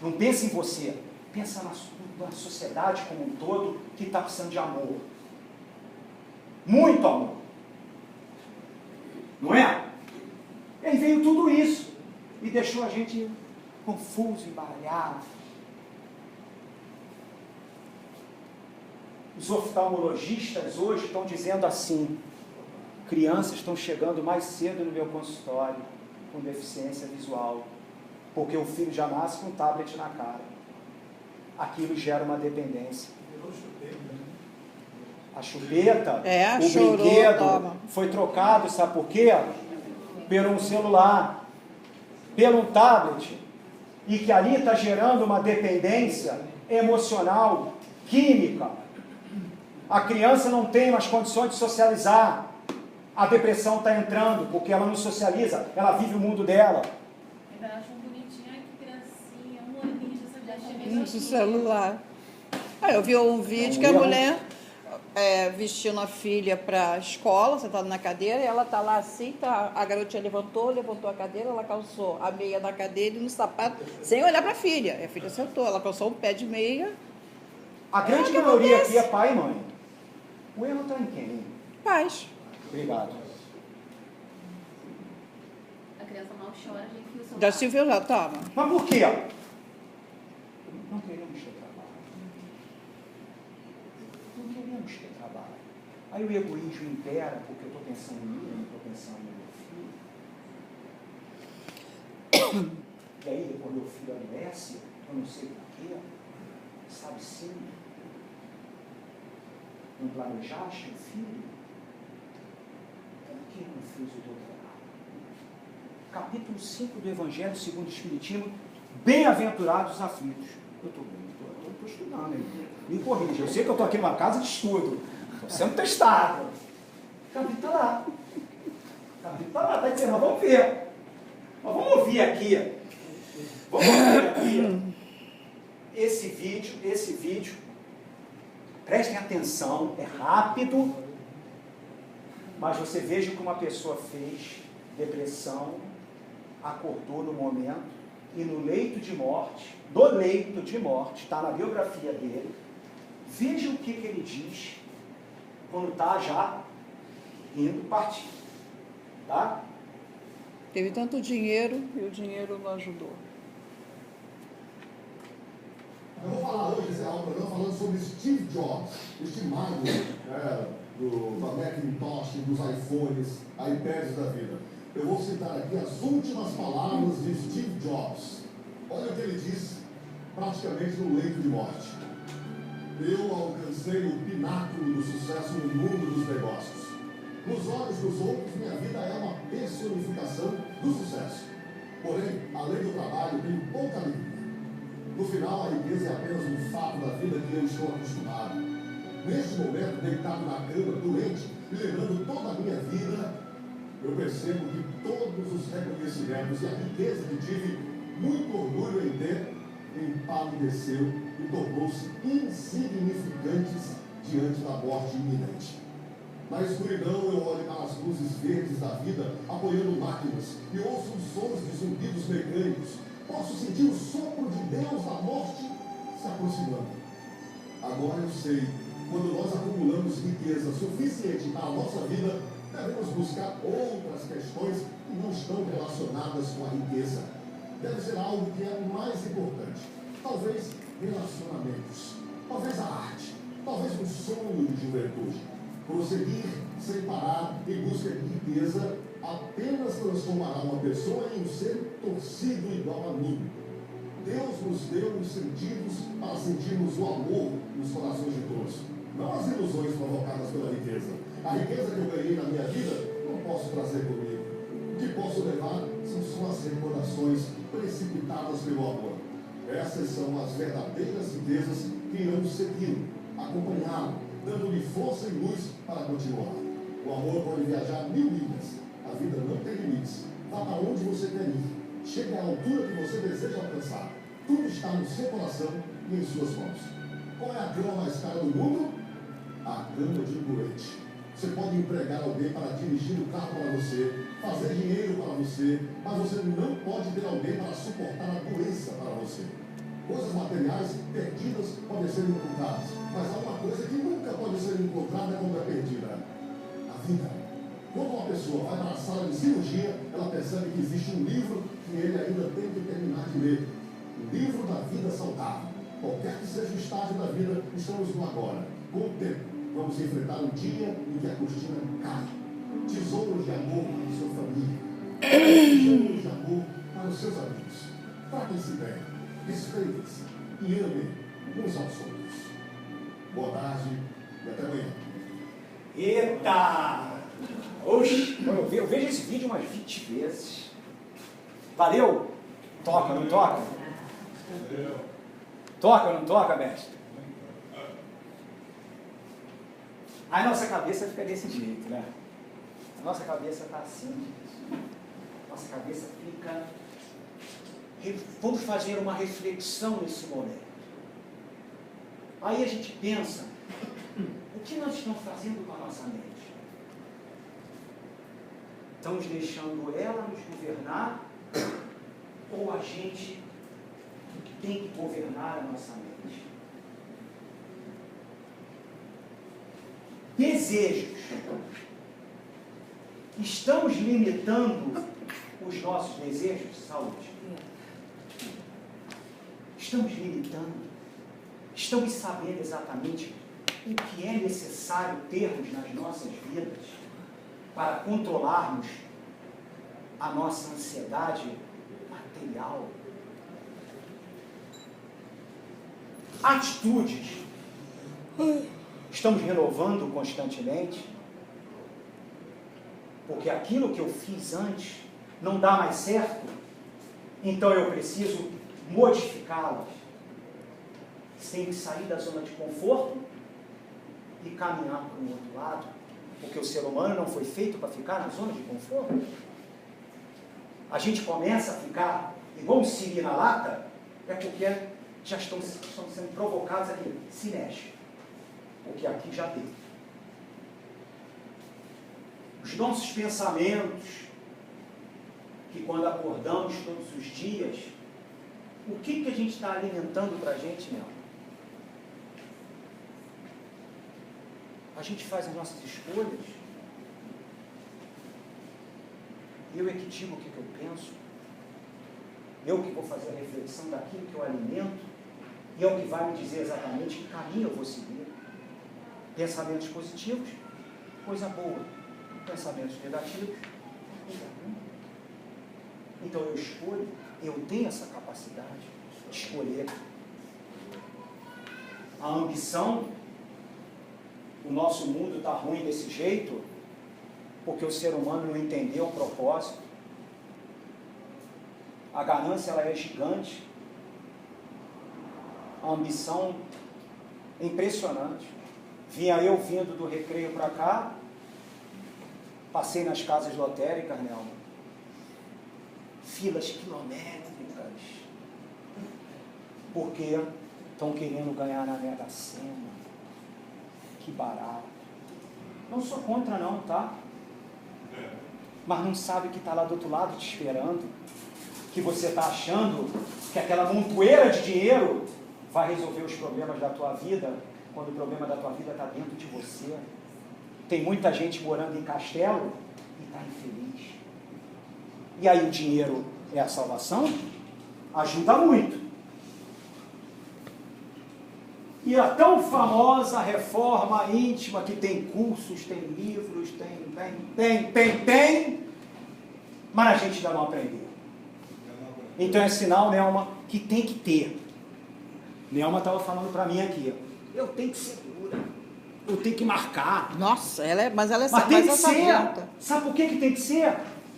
Não pense em você, pensa na sociedade como um todo que está precisando de amor. Muito amor. Não é? E aí veio tudo isso e deixou a gente confuso, embaralhado. Os oftalmologistas hoje estão dizendo assim: crianças estão chegando mais cedo no meu consultório com deficiência visual, porque o filho já nasce com um tablet na cara. Aquilo gera uma dependência. A chupeta, o brinquedo foi trocado, sabe por quê? Por um celular, por um tablet, e que ali está gerando uma dependência emocional, química. A criança não tem mais condições de socializar. A depressão está entrando, porque ela não socializa, ela vive o mundo dela. Eu acho bonitinho, que criancinha, um aninho, já no celular. Eu vi um vídeo que a mulher vestindo a filha para a escola, sentada na cadeira, e ela está lá assim, a garotinha levantou a cadeira, ela calçou a meia na cadeira e no sapato, sem olhar para a filha. E a filha sentou, ela calçou um pé de meia. A grande maioria aqui é pai e mãe. O erro está em quem? Pais. Obrigado. A criança mal chora, a gente viu o Já se viu, já toma. Mas por quê? Não queremos ter trabalho. Não queremos ter trabalho. Aí o egoísmo impera porque eu estou pensando em mim, eu não estou pensando no meu filho. E aí depois meu filho adoece, eu não sei porquê. Sabe sim? Não planejaste o filho? Por que não fez o teu trabalho? Capítulo 5 do Evangelho segundo o Espiritismo, bem-aventurados os aflitos. Eu estou estudando, hein? Me corrija. Eu sei que eu estou aqui numa casa de estudo. Estou sendo testado. O capítulo está lá. O capítulo está lá, está dizendo, mas vamos ver. Mas vamos ouvir aqui. Vamos ouvir aqui. Esse vídeo, prestem atenção, é rápido, mas você veja o que uma pessoa fez, depressão, acordou no momento, e no leito de morte, está na biografia dele, veja o que ele diz, quando está já indo partir, tá? Teve tanto dinheiro e o dinheiro não ajudou. Eu vou falar hoje esse programa falando sobre Steve Jobs, este mago da Macintosh, dos iPhones, iPads da vida. Eu vou citar aqui as últimas palavras de Steve Jobs. Olha o que ele disse, praticamente no leito de morte. Eu alcancei o pináculo do sucesso no mundo dos negócios. Nos olhos dos outros, minha vida é uma personificação do sucesso. Porém, além do trabalho, tenho pouca vida. No final, a riqueza é apenas um fato da vida que eu estou acostumado. Neste momento, deitado na cama, doente, e lembrando toda a minha vida, eu percebo que todos os reconhecimentos e a riqueza que tive, muito orgulho em ter, empalideceu e tornou-se insignificantes diante da morte iminente. Na escuridão eu olho para as luzes verdes da vida, apoiando máquinas, e ouço os sons de zumbidos mecânicos. Posso sentir o sopro de Deus da morte se aproximando. Agora eu sei, quando nós acumulamos riqueza suficiente para a nossa vida, devemos buscar outras questões que não estão relacionadas com a riqueza. Deve ser algo que é mais importante. Talvez relacionamentos, talvez a arte, talvez um sonho de juventude. Prosseguir sem parar em busca de riqueza apenas transformará uma pessoa em um ser torcido igual a mim. Deus nos deu os sentidos para sentirmos o amor nos corações de todos, não as ilusões provocadas pela riqueza. A riqueza que eu ganhei na minha vida não posso trazer comigo. O que posso levar são suas recordações precipitadas pelo amor. Essas são as verdadeiras riquezas que irão segui-lo, acompanhá-lo, dando-lhe força e luz para continuar. O amor pode viajar 1000 milhas. A vida não tem limites. Vá para onde você quer ir. Chegue à altura que você deseja alcançar. Tudo está no seu coração e em suas mãos. Qual é a grama mais cara do mundo? A grama de leite. Você pode empregar alguém para dirigir o carro para você, fazer dinheiro para você, mas você não pode ter alguém para suportar a doença para você. Coisas materiais perdidas podem ser encontradas, mas há uma coisa que nunca pode ser encontrada quando é perdida: a vida. Quando uma pessoa vai para a sala de cirurgia, ela percebe que existe um livro que ele ainda tem que terminar de ler. O livro da vida saudável. Qualquer que seja o estágio da vida, estamos no agora. Com o tempo, vamos enfrentar um dia em que a cortina cai. Tesouro de amor para a sua família. Tesouro de amor para os seus amigos. Tratem-se bem, respeitem-se e amem uns aos outros. Boa tarde e até amanhã. Eita! Oxe, eu vejo esse vídeo umas 20 vezes. Valeu? Toca, não toca? Toca ou não toca, mestre? Aí nossa cabeça fica desse jeito, né? A nossa cabeça está assim. Nossa cabeça fica... Vamos fazer uma reflexão nesse momento. Aí a gente pensa, o que nós estamos fazendo com a nossa mente? Estamos deixando ela nos governar, ou a gente tem que governar a nossa mente? Desejos. Estamos limitando os nossos desejos de saúde? Estamos limitando? Estamos sabendo exatamente o que é necessário termos nas nossas vidas para controlarmos a nossa ansiedade material? Atitudes. Estamos renovando constantemente, porque aquilo que eu fiz antes não dá mais certo, então eu preciso modificá-las. Tem que sair da zona de conforto e caminhar para o outro lado, porque o ser humano não foi feito para ficar na zona de conforto. A gente começa a ficar igual um siri na lata, é porque já estão sendo provocados aqui. Se mexe, porque aqui já deu. Os nossos pensamentos, que quando acordamos todos os dias, o que a gente está alimentando para a gente, meu? A gente faz as nossas escolhas. Eu é que digo o que eu penso. Eu que vou fazer a reflexão daquilo que eu alimento. E é o que vai me dizer exatamente que caminho eu vou seguir. Pensamentos positivos, coisa boa. Pensamentos negativos, coisa ruim. Então eu escolho, eu tenho essa capacidade de escolher. A ambição, o nosso mundo está ruim desse jeito, porque o ser humano não entendeu o propósito. A ganância, ela é gigante. A ambição é impressionante. Vinha eu vindo do Recreio para cá, passei nas casas lotéricas, Nelma. Filas quilométricas. Porque estão querendo ganhar na Mega Sena. Que barato. Não sou contra não, tá? Mas não sabe que está lá do outro lado te esperando, que você está achando que aquela montoeira de dinheiro vai resolver os problemas da tua vida, quando o problema da tua vida está dentro de você. Tem muita gente morando em castelo e está infeliz. E aí o dinheiro é a salvação? Ajuda muito. E a tão famosa reforma íntima, que tem cursos, tem livros, tem, mas a gente ainda não aprendeu. Então é sinal, Nelma, que tem que ter. Nelma estava falando para mim aqui, eu tenho que ser dura, eu tenho que marcar. Nossa, mas ela é mas tem que ser. Sabenta. Sabe por que tem que ser?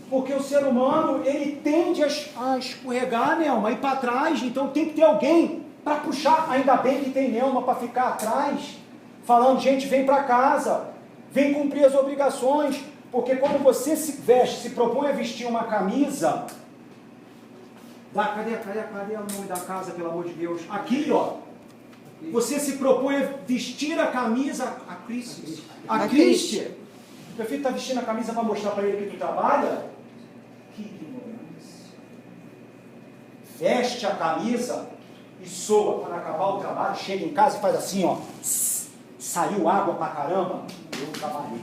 Porque o ser humano, ele tende a escorregar, Nelma, ir para trás, então tem que ter alguém para puxar. Ainda bem que tem Nelma para ficar atrás, falando, gente, vem para casa, vem cumprir as obrigações, porque quando você se veste, se propõe a vestir uma camisa, cadê o nome da casa, pelo amor de Deus? Aqui, ó, você se propõe a vestir a camisa, a Cristi. Meu filho está vestindo a camisa para mostrar para ele que tu trabalha? Que ignorância. Veste a camisa e soa para acabar o trabalho, chega em casa e faz assim, ó, saiu água pra caramba, eu trabalhei.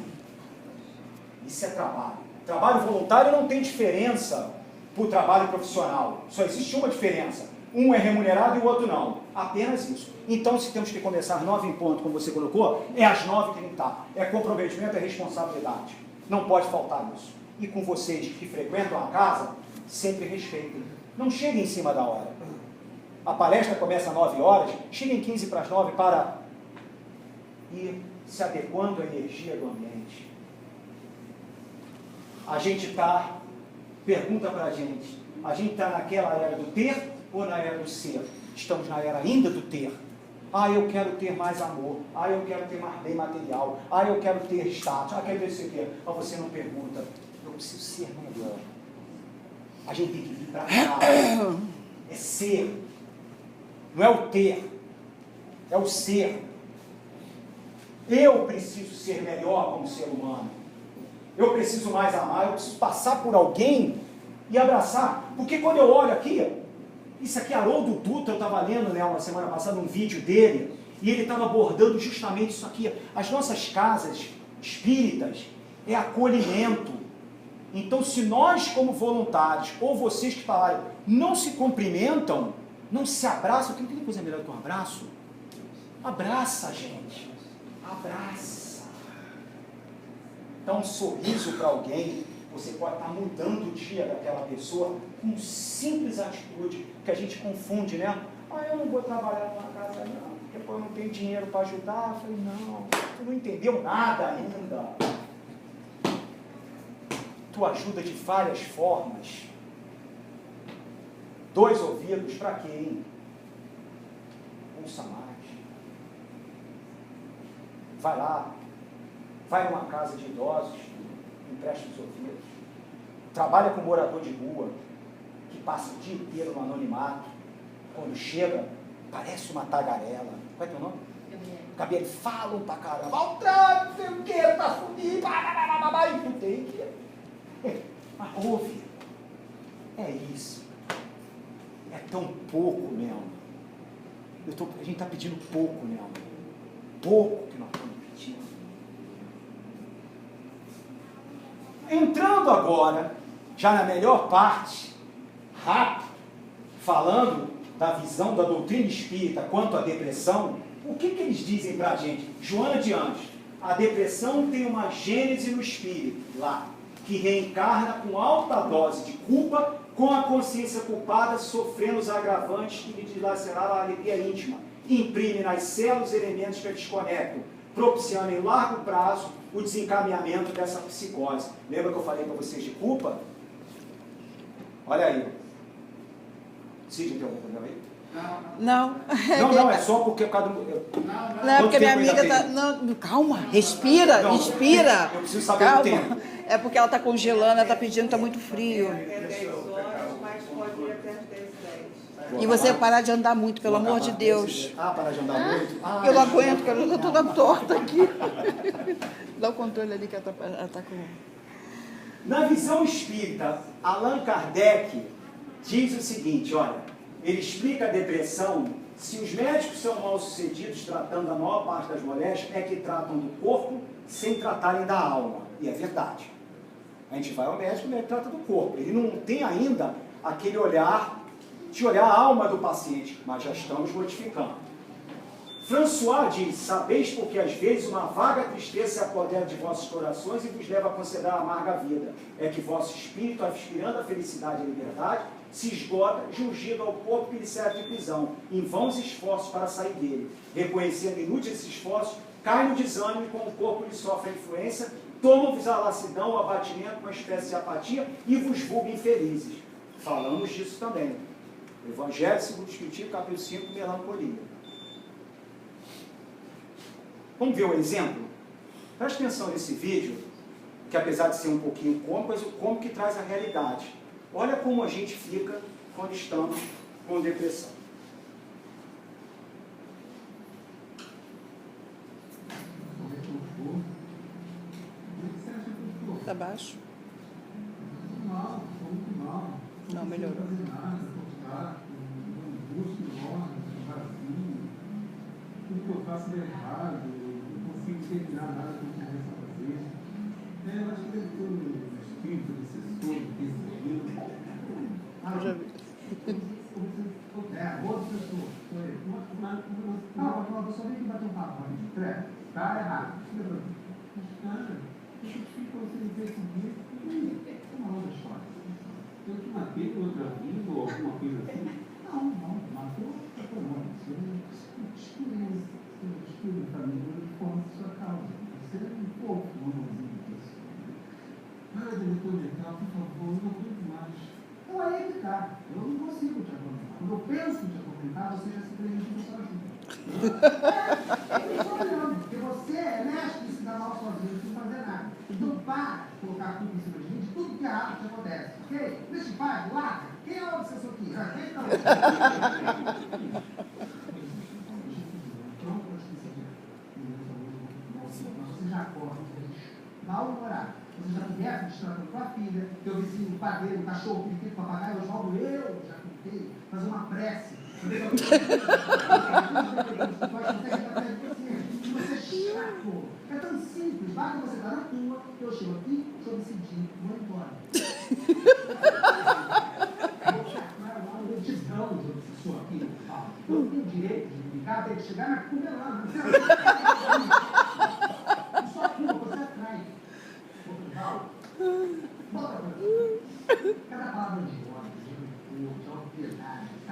Isso é trabalho. Trabalho voluntário não tem diferença para o trabalho profissional. Só existe uma diferença. Um é remunerado e o outro não. Apenas isso. Então, se temos que começar 9 em ponto, como você colocou, é às 9 que tem que estar. É comprometimento, é responsabilidade. Não pode faltar isso. E com vocês que frequentam a casa, sempre respeitem. Não cheguem em cima da hora. A palestra começa às 9 horas, cheguem 15 para as 9 para ir se adequando à energia do ambiente. A gente está, pergunta para a gente está naquela era do ter ou na era do ser? Estamos na era ainda do ter. Eu quero ter mais amor. Eu quero ter mais bem material. Eu quero ter status. Eu quero ter isso aqui. Mas você não pergunta, eu preciso ser melhor. A gente tem que vir para cá. É ser. Não é o ter. É o ser. Eu preciso ser melhor como ser humano. Eu preciso mais amar. Eu preciso passar por alguém e abraçar. Porque quando eu olho aqui, isso aqui, Haroldo Dutra, eu estava lendo, né, uma semana passada um vídeo dele, e ele estava abordando justamente isso aqui. As nossas casas espíritas é acolhimento. Então, se nós, como voluntários, ou vocês que falaram, não se cumprimentam, não se abraçam, tem coisa melhor do que um abraço? Abraça, gente. Abraça. Dá um sorriso para alguém. Você pode estar mudando o dia daquela pessoa com simples atitude, que a gente confunde, né? Eu não vou trabalhar numa casa não, porque eu não tenho dinheiro para ajudar. Eu falei, não, tu não entendeu nada ainda. Tu ajuda de várias formas. 2 ouvidos, para quê, hein? Ouça mais. Vai lá, vai numa casa de idosos, empresta os ouvidos. Trabalha com morador de rua, que passa o dia inteiro no anonimato. Quando chega, parece uma tagarela. Qual é teu nome? Gabriel. Falam pra caramba. O Trump, não sei o que, tá subindo, e tu tem que... Mas ouve. É isso. É tão pouco mesmo. A gente está pedindo pouco mesmo. Pouco que nós estamos pedindo. Entrando agora, já na melhor parte, rápido, falando da visão da doutrina espírita quanto à depressão, o que eles dizem para a gente? Joana de Anjos, a depressão tem uma gênese no espírito, lá, que reencarna com alta dose de culpa, com a consciência culpada, sofrendo os agravantes que lhe dilaceraram a alegria íntima, imprime nas células elementos que a desconectam, propiciando em largo prazo o desencaminhamento dessa psicose. Lembra que eu falei para vocês de culpa? Olha aí. Cid, tem algum problema aí? Não. Não, é só porque cada um... Não, porque minha amiga está... Não, calma, respira, inspira. Eu preciso saber calma. o tempo. É porque ela está congelando, ela está pedindo, está muito frio. Até 10 horas, mas pode ir até as 10h10. E você parar de andar muito, pelo amor de Deus. Parar de andar muito? Eu não aguento, porque eu estou toda torta aqui. Dá o controle ali que ela está com... Na visão espírita, Allan Kardec diz o seguinte, olha, ele explica a depressão, se os médicos são mal sucedidos tratando a maior parte das moléstias, é que tratam do corpo sem tratarem da alma. E é verdade. A gente vai ao médico, o médico trata do corpo. Ele não tem ainda aquele olhar de olhar a alma do paciente, mas já estamos modificando. François diz, sabeis porque às vezes uma vaga tristeza se apodera de vossos corações e vos leva a considerar a amarga vida. É que vosso espírito, aspirando a felicidade e a liberdade, se esgota, jungido ao corpo que lhe serve de prisão, em vãos esforços para sair dele. Reconhecendo inúteis esses esforços, cai no desânimo e com o corpo lhe sofre a influência, toma-vos a lassidão, o abatimento, uma espécie de apatia e vos vulga infelizes. Falamos disso também. Evangelho segundo o Espiritismo, capítulo 5, melancolia. Vamos ver um exemplo? Preste atenção nesse vídeo, que apesar de ser um pouquinho cômico, mas o cômico que traz a realidade. Olha como a gente fica quando estamos com depressão. Está baixo? Não, melhorou. Tudo que eu faço é errado, não consigo terminar nada que eu começo a fazer. Eu acho que deve ter um espírito obsessor, perseguido. Eu já vi. Outra pessoa. Não, eu só vim aqui bater um papo. Tá errado. Mas, cara, eu fico você perseguir é uma outra história. Eu te matei no outra vida ou alguma coisa assim? Não, matou, estudo família de forma de sua causa. Você é um pouco mamãozinho disso. Ah, diretor mental, por favor, eu não aguento mais. Então aí que tá. Eu não consigo te aguentar. Quando eu penso em te aguentar, você já se preenche sozinho. Eu estou olhando, porque você é mestre de se dar mal sozinho, sem fazer nada. Então para de colocar tudo em cima de mim, de tudo que é errado que acontece. Ok? Deixa em paz, larga. Quem é o obsessor aqui? Quem está você já acorda, mal-humorado. Você já conversa distratando com a filha, teu vizinho, o padeiro, o cachorro, o periquito, o papagaio, o Oswaldo, eu já contei, fazer uma prece. Você é chato. É tão simples. Basta você estar na tua, eu chego aqui, estou decidindo, vou embora. Eu te dou de obsessor aqui, eu tenho o direito de brincar, tem que chegar na cura lá. Só aqui, você atrai. Bota pra mim. Cada palavra de ódio, de uma piedade, é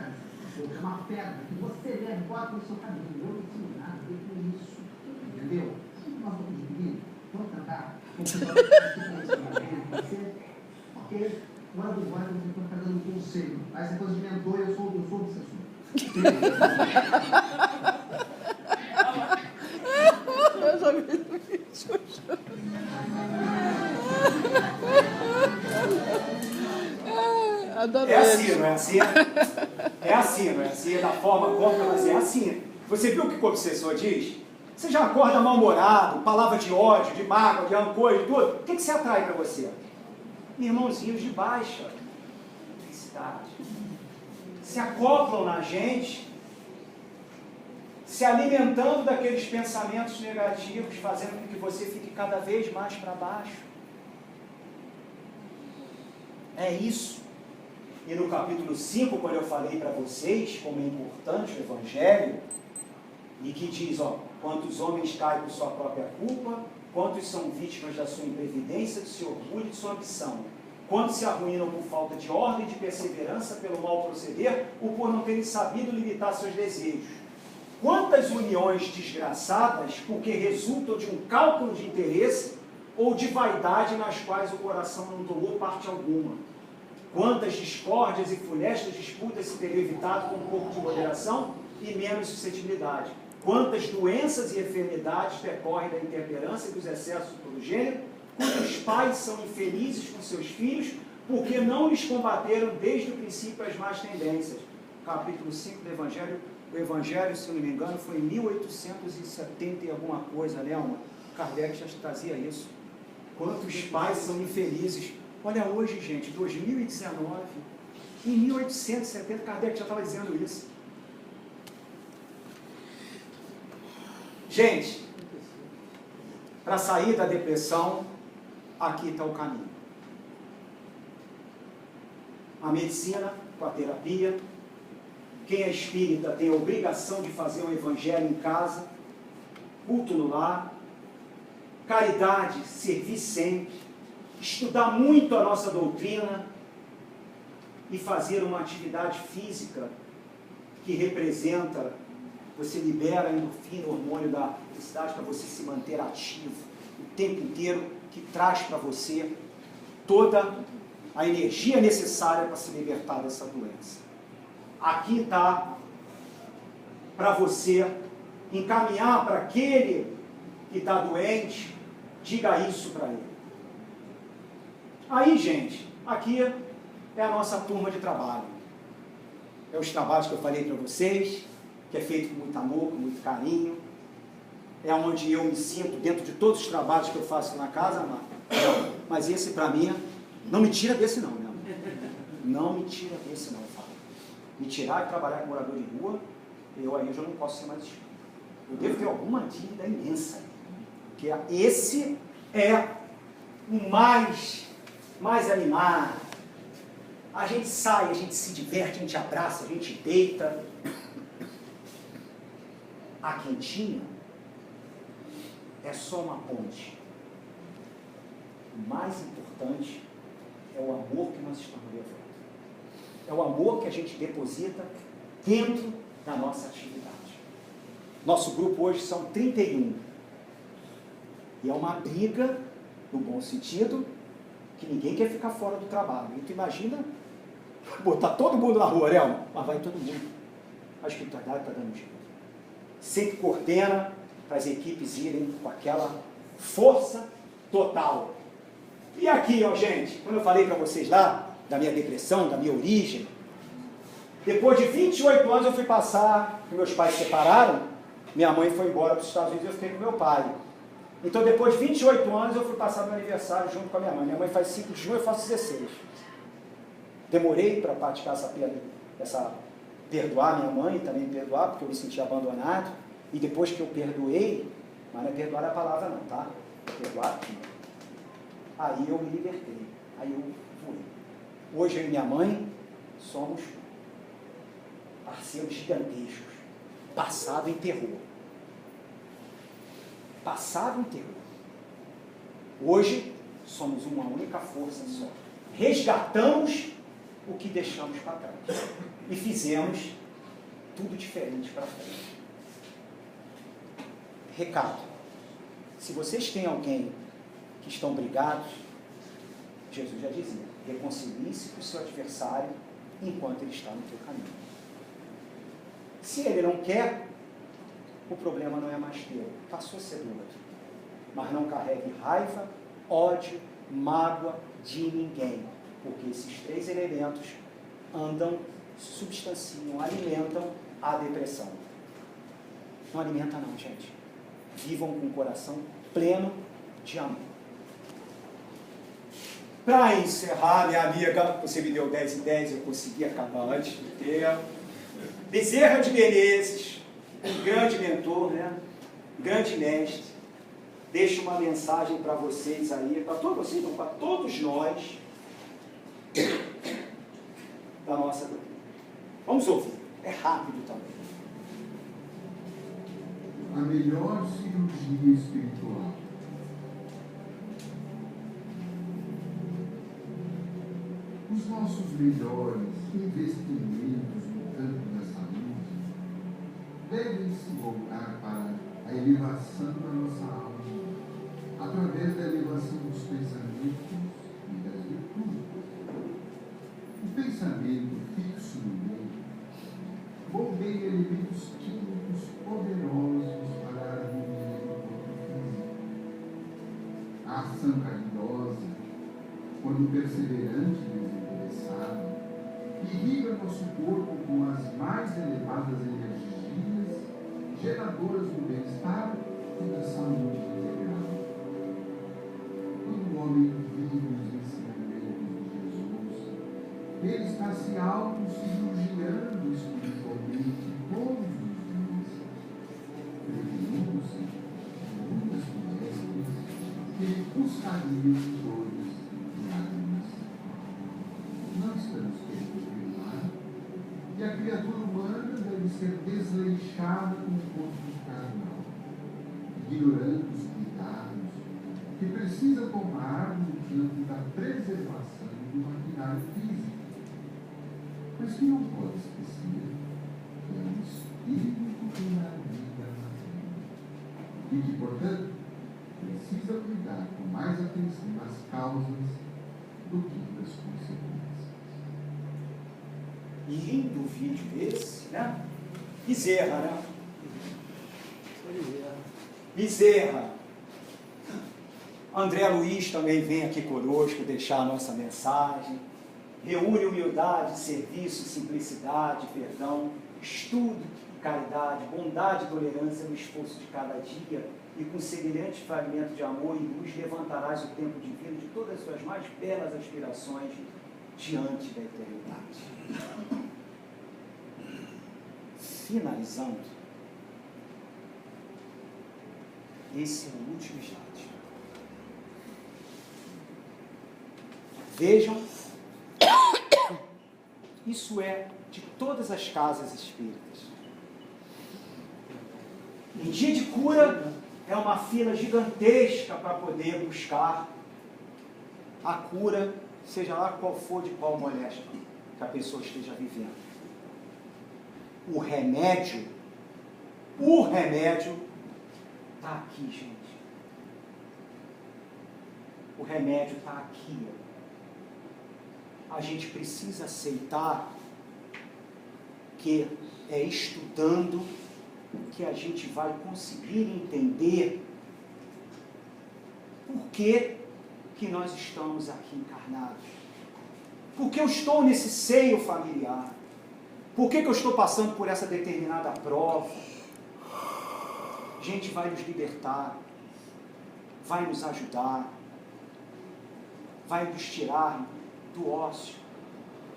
uma pedra que você leva, bota no seu caminho. Eu não ensino nada, eu tenho isso. Entendeu? Nós vamos de menino, vamos tentar. Ok? Agora do voto, eu estou dando um conselho. Aí você coisa de mentor, eu sou obsessor. Eu já vi o vídeo. Adoro é assim, não é assim? É assim, não é assim? É da forma como ela é assim. Você viu o que o obsessor diz? Você já acorda mal-humorado, palavra de ódio, de mágoa, de rancor, de tudo. O que você atrai para você? Irmãozinhos de baixa felicidade. Se acoplam na gente, se alimentando daqueles pensamentos negativos, fazendo com que você fique cada vez mais para baixo. É isso. E no capítulo 5, quando eu falei para vocês como é importante o Evangelho, e que diz, ó, quantos homens caem por sua própria culpa, quantos são vítimas da sua imprevidência, do seu orgulho e de sua ambição, quantos se arruinam por falta de ordem e de perseverança pelo mau proceder, ou por não terem sabido limitar seus desejos. Quantas uniões desgraçadas, porque resultam de um cálculo de interesse ou de vaidade nas quais o coração não tomou parte alguma. Quantas discórdias e funestas disputas se teriam evitado com um pouco de moderação e menos suscetibilidade. Quantas doenças e enfermidades decorrem da intemperança e dos excessos do gênero, quantos pais são infelizes com seus filhos, porque não lhes combateram desde o princípio as más tendências. Capítulo 5 do Evangelho. O Evangelho, se eu não me engano, foi em 1870 e alguma coisa, né, Alma? Kardec já trazia isso. Quantos pais são infelizes? Olha hoje, gente, 2019, em 1870, Kardec já estava dizendo isso. Gente, para sair da depressão, aqui está o caminho. A medicina com a terapia. Quem é espírita tem a obrigação de fazer um evangelho em casa, culto no lar, caridade, servir sempre, estudar muito a nossa doutrina e fazer uma atividade física que representa, você libera a endorfina, o hormônio da felicidade para você se manter ativo o tempo inteiro, que traz para você toda a energia necessária para se libertar dessa doença. Aqui está para você encaminhar para aquele que está doente, diga isso para ele. Aí, gente, aqui é a nossa turma de trabalho. É os trabalhos que eu falei para vocês, que é feito com muito amor, com muito carinho. É onde eu me sinto, dentro de todos os trabalhos que eu faço na casa, mas esse para mim, não me tira desse não, né? Não me tira desse não, Fábio. Me tirar e trabalhar com morador de rua, eu já não posso ser mais espírita. Eu devo ter alguma dívida imensa. Que esse é o mais animado. A gente sai, a gente se diverte, a gente abraça, a gente deita. A quentinha é só uma ponte. O mais importante é o amor que nós estamos levando. É o amor que a gente deposita dentro da nossa atividade. Nosso grupo hoje são 31. E é uma briga, no bom sentido, que ninguém quer ficar fora do trabalho. E tu imagina botar todo mundo na rua, né? Mas vai todo mundo. A espiritualidade está dando jeito. Sempre coordena para as equipes irem com aquela força total. E aqui, ó, gente, quando eu falei para vocês lá, da minha depressão, da minha origem, depois de 28 anos eu fui passar, que meus pais se separaram, minha mãe foi embora para os Estados Unidos e eu fiquei com meu pai. Então, depois de 28 anos, eu fui passar meu aniversário junto com a minha mãe. Minha mãe faz 5 de junho, eu faço 16. Demorei para praticar perdoar minha mãe, também perdoar, porque eu me senti abandonado. E depois que eu perdoei, mas não é perdoar a palavra não, tá? É perdoar aqui. Aí eu me libertei. Aí eu fui. Hoje eu e minha mãe somos parceiros gigantescos. Passado enterrou. Passado enterrou. Hoje somos uma única força só. Resgatamos o que deixamos para trás. E fizemos tudo diferente para frente. Recado. Se vocês têm alguém que estão brigados, Jesus já dizia, reconcilie-se com o seu adversário enquanto ele está no teu caminho. Se ele não quer, o problema não é mais teu, passou a ser do outro. Mas não carregue raiva, ódio, mágoa de ninguém, porque esses 3 elementos andam, substanciam, alimentam a depressão. Não alimenta não, gente. Vivam com o coração pleno de amor. Para encerrar, minha amiga, você me deu 10 e 10, eu consegui acabar antes do tempo. Bezerra de Menezes, um grande mentor, né? Grande mestre, deixa uma mensagem para vocês aí, para todos vocês, não, para todos nós, da nossa doutrina. Vamos ouvir, é rápido também. A melhor cirurgia espiritual. Os nossos melhores investimentos no campo da saúde devem se voltar para a elevação da nossa alma, através da elevação dos pensamentos e das virtudes. O pensamento fixo no meio bombeia elementos químicos poderosos para a harmonia do corpo físico. A ação caridosa, quando perseverante e desinteressada, irriga nosso corpo com as mais elevadas energias, geradoras do bem-estar e da saúde integral. ouvir os ensinamentos de Jesus. Ele está se autocirurgiando espiritualmente todos os dias, prevenindo-se muitas doenças que ele buscaria em dores diariamente. Não estamos querendo afirmar que a criatura humana deve ser desleixada com o corpo carnal, ignorando os cuidados que precisa tomar no campo da preservação do maquinário físico, mas que não pode esquecer que é um espírito que naviga na vida e que, portanto, precisa cuidar com mais atenção das causas do que das consequências. Lindo vídeo esse, né? Bezerra, né? Bezerra. André Luiz também vem aqui conosco deixar a nossa mensagem. Reúne humildade, serviço, simplicidade, perdão, estudo, caridade, bondade e tolerância no esforço de cada dia, e com semelhante fragmento de amor e luz levantarás o tempo divino de todas as suas mais belas aspirações diante da eternidade. Finalizando, esse é o último slide. Vejam, isso é de todas as casas espíritas. Em dia de cura, é uma fila gigantesca para poder buscar a cura, seja lá qual for, de qual moléstia que a pessoa esteja vivendo. O remédio está aqui, gente. O remédio está aqui, ó. A gente precisa aceitar que é estudando que a gente vai conseguir entender por que nós estamos aqui encarnados. Por que eu estou nesse seio familiar? Por que eu estou passando por essa determinada prova? A gente vai nos libertar, vai nos ajudar, vai nos tirar do ócio,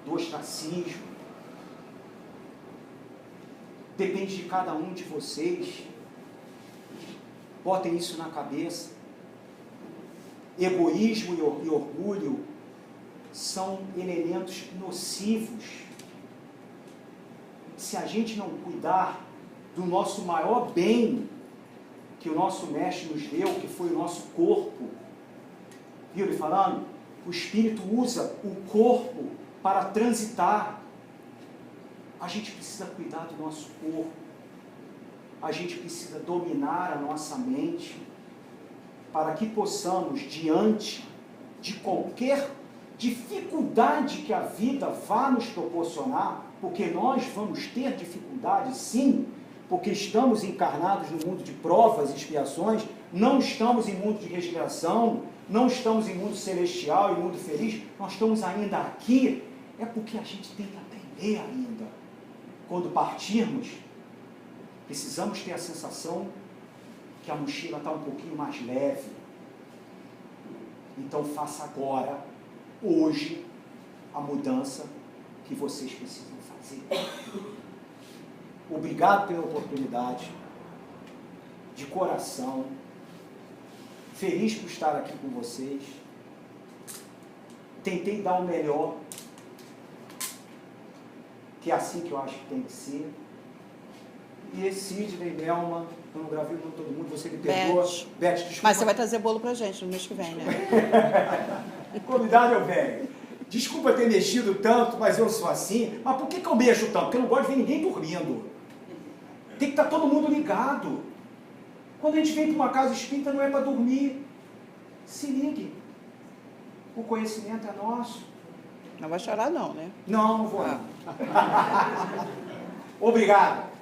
do ostracismo. Depende de cada um de vocês. Botem isso na cabeça. Egoísmo e orgulho são elementos nocivos. Se a gente não cuidar do nosso maior bem, que o nosso mestre nos deu, que foi o nosso corpo, viu ele falando? O Espírito usa o corpo para transitar. A gente precisa cuidar do nosso corpo. A gente precisa dominar a nossa mente para que possamos, diante de qualquer dificuldade que a vida vá nos proporcionar, porque nós vamos ter dificuldade, sim, porque estamos encarnados no mundo de provas e expiações, não estamos em mundo de regeneração, não estamos em mundo celestial e mundo feliz, nós estamos ainda aqui, é porque a gente tem que aprender ainda. Quando partirmos, precisamos ter a sensação que a mochila está um pouquinho mais leve. Então faça agora, hoje, a mudança que vocês precisam fazer. Obrigado pela oportunidade, de coração, feliz por estar aqui com vocês. Tentei dar o melhor, que é assim que eu acho que tem que ser. E esse Sidney, Nelma, eu não gravei com todo mundo, você me perdoa. Beth, desculpa. Mas você vai trazer bolo pra gente no mês que vem, né? Convidado eu venho. Desculpa ter mexido tanto, mas eu sou assim. Mas por que eu mexo tanto? Porque eu não gosto de ver ninguém dormindo. Tem que estar todo mundo ligado. Quando a gente vem para uma casa espírita, não é para dormir. Se ligue. O conhecimento é nosso. Não vai chorar não, né? Não, não vou. Obrigado.